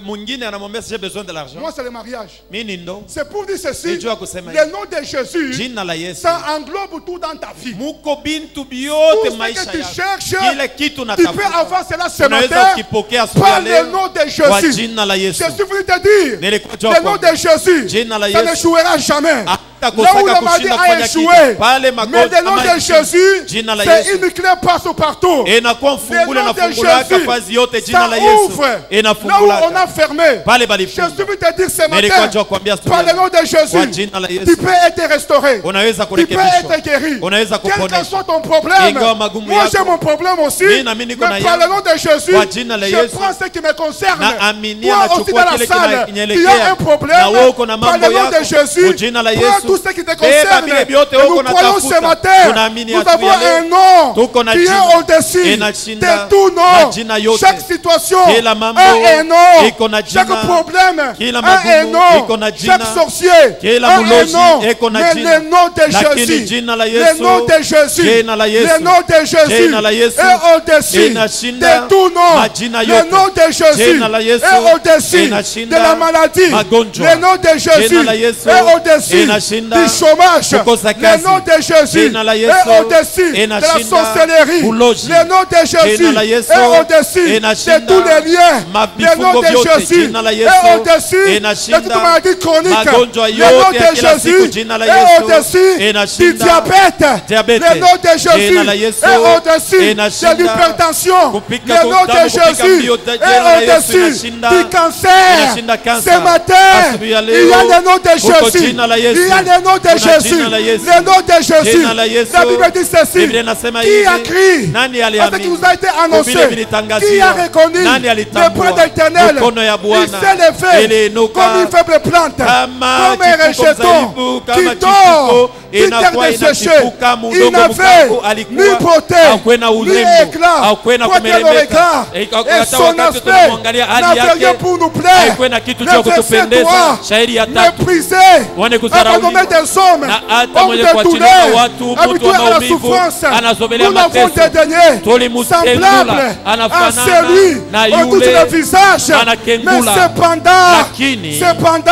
S1: Mwingine anamwambia j'ai besoin de l'argent.
S2: Moi c'est le mariage.
S1: Mimi ndo.
S2: C'est pour dire ceci.
S1: Nijua kusema
S2: Le nom de Jésus,
S1: jina la Yesu.
S2: ça englobe tout dans ta vie.
S1: Muko bintu biote
S2: Tout
S1: maisha
S2: ce que tu
S1: yako.
S2: cherches,
S1: Kile kitu
S2: tu peux
S1: natafuta.
S2: avoir cela ce
S1: Unaweza
S2: matin
S1: ukipokea asubuhi ya
S2: par le
S1: leo
S2: nom de
S1: kwa
S2: Jésus.
S1: jina la Yesu.
S2: Je suis venu te dire,
S1: Nilikuwa
S2: le nom de Jésus,
S1: Jina la
S2: ça
S1: Yesu.
S2: n'échouera jamais. Là où
S1: Hatakosaka
S2: le maladie
S1: kushinda
S2: a
S1: kufanya
S2: échoué,
S1: kitu. Pale
S2: mais
S1: magonjwa
S2: le nom
S1: ama
S2: de Jésus,
S1: jina la
S2: c'est
S1: Yesu.
S2: une clé passe partout.
S1: Inakuwa mfungule
S2: Le nom
S1: na
S2: de
S1: fungulaka
S2: Jésus,
S1: fazi yote jina
S2: ça
S1: la Yesu.
S2: ouvre. Là où
S1: Inafungulaka.
S2: on a fermé.
S1: Pale
S2: Je
S1: balifunga.
S2: suis venu te dire ce
S1: Nilikuwa
S2: matin,
S1: njoo kuambia asubuhi
S2: par
S1: ya
S2: le nom de
S1: kwa
S2: Jésus,
S1: jina la
S2: tu
S1: Yesu.
S2: peux être restauré.
S1: Unaweza
S2: Tu peux
S1: kurekebishwa.
S2: être guéri.
S1: Unaweza
S2: Quel que
S1: kuponeshwa.
S2: soit ton problème,
S1: Ingawa magumu
S2: moi
S1: yako.
S2: j'ai mon problème aussi.
S1: Mimi na mimi niko na
S2: Mais par le
S1: yangu.
S2: nom de Jésus,
S1: Kwa jina la
S2: je
S1: Yesu.
S2: prends ce qui me concerne.
S1: Na aminia
S2: Toi aussi
S1: nachukua
S2: dans la
S1: kile
S2: salle, tu
S1: kinanielekea.
S2: as un problème.
S1: Na wewe uko na
S2: Par
S1: mambo
S2: le nom de
S1: yako.
S2: Jésus,
S1: Kwa jina la
S2: prends
S1: Yesu.
S2: tout ce qui te
S1: Beba
S2: concerne.
S1: vile vyote
S2: Et nous
S1: uko
S2: croyons
S1: natafuta.
S2: ce matin,
S1: Tunaamini
S2: nous
S1: asubuhi
S2: avons
S1: ya
S2: un
S1: leo.
S2: nom
S1: Tuko na
S2: qui est
S1: jina.
S2: au-dessus
S1: Inashinda
S2: de tout nom.
S1: majina yote.
S2: Chaque situation
S1: Kila mambo
S2: a un nom.
S1: iko na
S2: Chaque
S1: jina.
S2: problème
S1: Kila
S2: a un
S1: magumu
S2: nom.
S1: iko na jina.
S2: Chaque sorcier
S1: Kila
S2: a un
S1: mulozi
S2: nom.
S1: iko na
S2: Mais
S1: jina.
S2: le nom de
S1: Lakini
S2: Jésus,
S1: jina la
S2: le
S1: Yesu.
S2: nom de Jésus,
S1: Jina la Yesu.
S2: le nom de Jésus
S1: Jina la Yesu.
S2: est au-dessus
S1: Inashinda
S2: de tout nom.
S1: majina
S2: Le
S1: yote.
S2: nom de Jésus
S1: Jina la Yesu.
S2: est au-dessus de
S1: Inashinda
S2: la maladie.
S1: magonjwa.
S2: Le nom de Jésus
S1: Jina la Yesu.
S2: est au-dessus
S1: Inashinda
S2: du chômage.
S1: kukosa
S2: Le
S1: kazi.
S2: nom de Jésus
S1: Jina la Yesu.
S2: est au-dessus de la
S1: Inashinda
S2: sorcellerie.
S1: ulozi.
S2: Le nom de Jésus
S1: Jina la Yesu.
S2: est au-dessus
S1: Inashinda
S2: de tous les liens. Le nom
S1: mavifungo
S2: de
S1: vyote.
S2: Jésus
S1: Jina la Yesu.
S2: est au-dessus
S1: Inashinda
S2: de toute maladie chronique.
S1: magonjwa
S2: Le nom
S1: yote ya
S2: de
S1: kila siku.
S2: Jésus
S1: Jina la
S2: est
S1: Yesu.
S2: au-dessus du
S1: Inashinda
S2: diabète. Le nom de Jésus
S1: Jina la Yesu.
S2: est au-dessus
S1: Inashinda
S2: de l'hypertension.
S1: kupika
S2: Le nom
S1: damu,
S2: de
S1: kupika
S2: Jésus
S1: mbio,
S2: est
S1: jina la Yesu
S2: au-dessus
S1: inashinda.
S2: du cancer.
S1: Inashinda cancer.
S2: Ce matin,
S1: Asubuhi ya
S2: il
S1: leo,
S2: y a le nom de
S1: kuko
S2: Jésus.
S1: jina la Yesu.
S2: Il y a le nom de
S1: Kuna
S2: Jésus.
S1: jina la Yesu.
S2: Le nom de Jésus.
S1: Jina la Yesu.
S2: La Bible dit ceci.
S1: Biblia inasema
S2: Qui a
S1: hivi.
S2: crié
S1: Nani
S2: à ce qui
S1: aliamini?
S2: vous a été annoncé?
S1: Vile vilitangazwa.
S2: Qui a reconnu
S1: Nani
S2: le
S1: alitambua?
S2: bras d'Éternel?
S1: Mikono ya Bwana
S2: Il s'est levé
S1: iliinuka
S2: comme une faible plante,
S1: kama
S2: comme un
S1: chipuko
S2: rejeton
S1: mzaifu, kama
S2: qui
S1: chipuko
S2: dort du terre
S1: inakuwa
S2: desséchée.
S1: inachipuka
S2: Il
S1: mudongo
S2: n'avait
S1: mkavu. Alikuwa
S2: ni beauté,
S1: hakuwa na
S2: ni
S1: urembo,
S2: éclat,
S1: hakuwa na
S2: quoi qu'elle
S1: kumeremeta.
S2: aurait et
S1: Hata
S2: son
S1: wakati
S2: aspect
S1: tunamwangalia hali
S2: n'avait rien
S1: yake
S2: pour nous plaire.
S1: haikuwa na kitu
S2: Le
S1: cha
S2: verset
S1: kutupendeza.
S2: 3,
S1: Shairi ya tatu,
S2: méprisé,
S1: wane kudharauliwa.
S2: abandonné des hommes,
S1: Na hata
S2: homme
S1: mwenye
S2: de
S1: kuachiliwa
S2: douleur,
S1: na watu, mtu
S2: habitué
S1: wa
S2: à la
S1: maumivu,
S2: souffrance.
S1: anazomelea
S2: Nous l'avons
S1: mateso.
S2: dédaigné,
S1: Tulimutengula,
S2: semblable à
S1: anafanana
S2: celui
S1: na
S2: au tout
S1: yule
S2: le visage. Mais
S1: anakengula.
S2: cependant,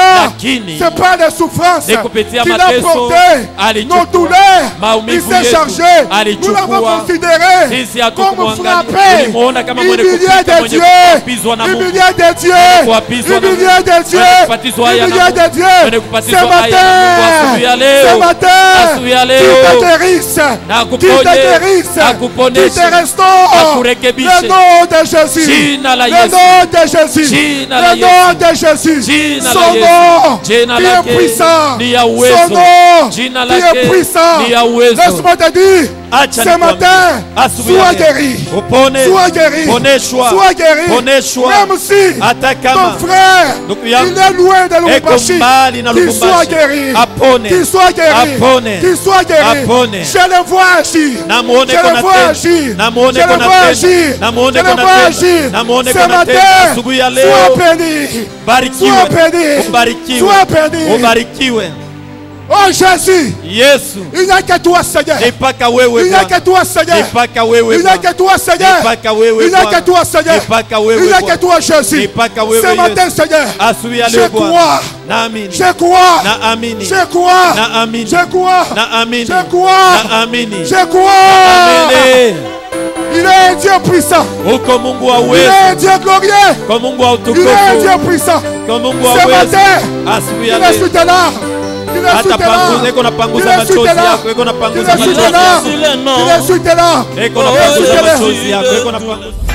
S2: c'est pas des souffrances
S1: ni kupitia
S2: qu'il a
S1: mateso
S2: porté
S1: alichukua.
S2: nos douleurs. Il
S1: Maumivu
S2: s'est
S1: yetu
S2: chargé. Nous
S1: alichukua.
S2: l'avons considéré
S1: Sisi
S2: comme
S1: hatukumwangalia.
S2: frappé,
S1: Tulimuona kama mwenye
S2: humilié
S1: kupita,
S2: de
S1: mwenye
S2: Dieu,
S1: kupapizwa na Mungu.
S2: humilié de Dieu,
S1: Kuapizwa na
S2: humilié
S1: Mungu.
S2: de Dieu,
S1: Mwenye kupatizwa haya na
S2: humilié
S1: Mungu.
S2: de Dieu.
S1: Mwenye
S2: Ce
S1: kupatizwa haya na Mungu. Asubuhi ya
S2: matin,
S1: leo.
S2: ce matin,
S1: Asubuhi ya
S2: tu
S1: leo.
S2: te guérisses,
S1: Na
S2: tu
S1: akuponye,
S2: te guérisses,
S1: akuponeshe,
S2: tu te restaures.
S1: akurekebishe.
S2: Le nom de Jésus,
S1: Jina la
S2: le
S1: Yesu.
S2: nom de Jésus,
S1: Jina la
S2: le nom de Jésus,
S1: Jina
S2: son
S1: la Yesu.
S2: nom
S1: Jina
S2: qui est
S1: lake
S2: puissant,
S1: ni ya
S2: son
S1: uwezo.
S2: nom
S1: Jina
S2: qui est
S1: lake
S2: puissant.
S1: ni ya uwezo.
S2: Laisse-moi te dire,
S1: Acha
S2: ce
S1: nikwambie.
S2: matin,
S1: Asubuhi
S2: sois
S1: ya leo.
S2: guéri,
S1: Upone.
S2: sois guéri,
S1: Poneshwa.
S2: sois guéri,
S1: Poneshwa.
S2: même si
S1: Hata kama
S2: ton frère,
S1: ndugu yangu
S2: il est loin de Lubumbashi,
S1: eko mbali na
S2: qu'il soit
S1: Lubumbashi,
S2: guéri,
S1: apone.
S2: qu'il soit guéri,
S1: Apone.
S2: qu'il soit guéri.
S1: Apone.
S2: Je le vois agir,
S1: Namuone
S2: je
S1: kona
S2: le vois
S1: tena.
S2: agir,
S1: Namuone
S2: je le
S1: kona
S2: vois
S1: tena.
S2: agir,
S1: Namuone
S2: je le
S1: kona
S2: vois
S1: tena.
S2: agir.
S1: Namuone
S2: Ce
S1: kona tena.
S2: matin,
S1: Asubuhi ya leo.
S2: sois béni,
S1: Barikiwe.
S2: sois béni,
S1: Ubarikiwe.
S2: sois béni.
S1: Ubarikiwe.
S2: Oh Jésus,
S1: Yesu.
S2: il n'y a que toi Seigneur,
S1: Ni mpaka wewe
S2: il n'y a
S1: Bwana.
S2: que toi Seigneur,
S1: Ni mpaka wewe
S2: il n'y a
S1: Bwana.
S2: que toi Seigneur,
S1: Mpaka wewe
S2: il n'y a
S1: Bwana.
S2: que toi Seigneur,
S1: Mpaka wewe
S2: il n'y a
S1: Bwana.
S2: que toi Jésus.
S1: Mpaka wewe
S2: Ce matin
S1: Yesu.
S2: Seigneur,
S1: Asubuhi ya
S2: je
S1: leo Bwana.
S2: crois,
S1: Naamini.
S2: je crois,
S1: Naamini.
S2: je crois,
S1: Naamini.
S2: je crois,
S1: Naamini.
S2: je crois,
S1: Naamini.
S2: je crois.
S1: Amini.
S2: Il est un Dieu puissant,
S1: Uko Mungu wa
S2: il
S1: uwezo.
S2: est un Dieu glorieux,
S1: Kwa Mungu wa
S2: il est un
S1: utukufu.
S2: Dieu puissant.
S1: Kwa Mungu wa
S2: Ce
S1: uwezo.
S2: matin,
S1: Asubuhi
S2: il
S1: ya
S2: est
S1: leo.
S2: sur tes larmes, il est sur
S1: Hata
S2: tes larmes,
S1: panguza iko
S2: il
S1: napanguza
S2: est sur
S1: machozi
S2: tes larmes,
S1: yako, iko
S2: il
S1: napanguza
S2: est sur tes
S1: machozi
S2: larmes,
S1: yako.
S2: il est sur tes larmes.
S1: Iko
S2: Oh,
S1: napanguza
S2: Seigneur.
S1: machozi yako, iko napanguza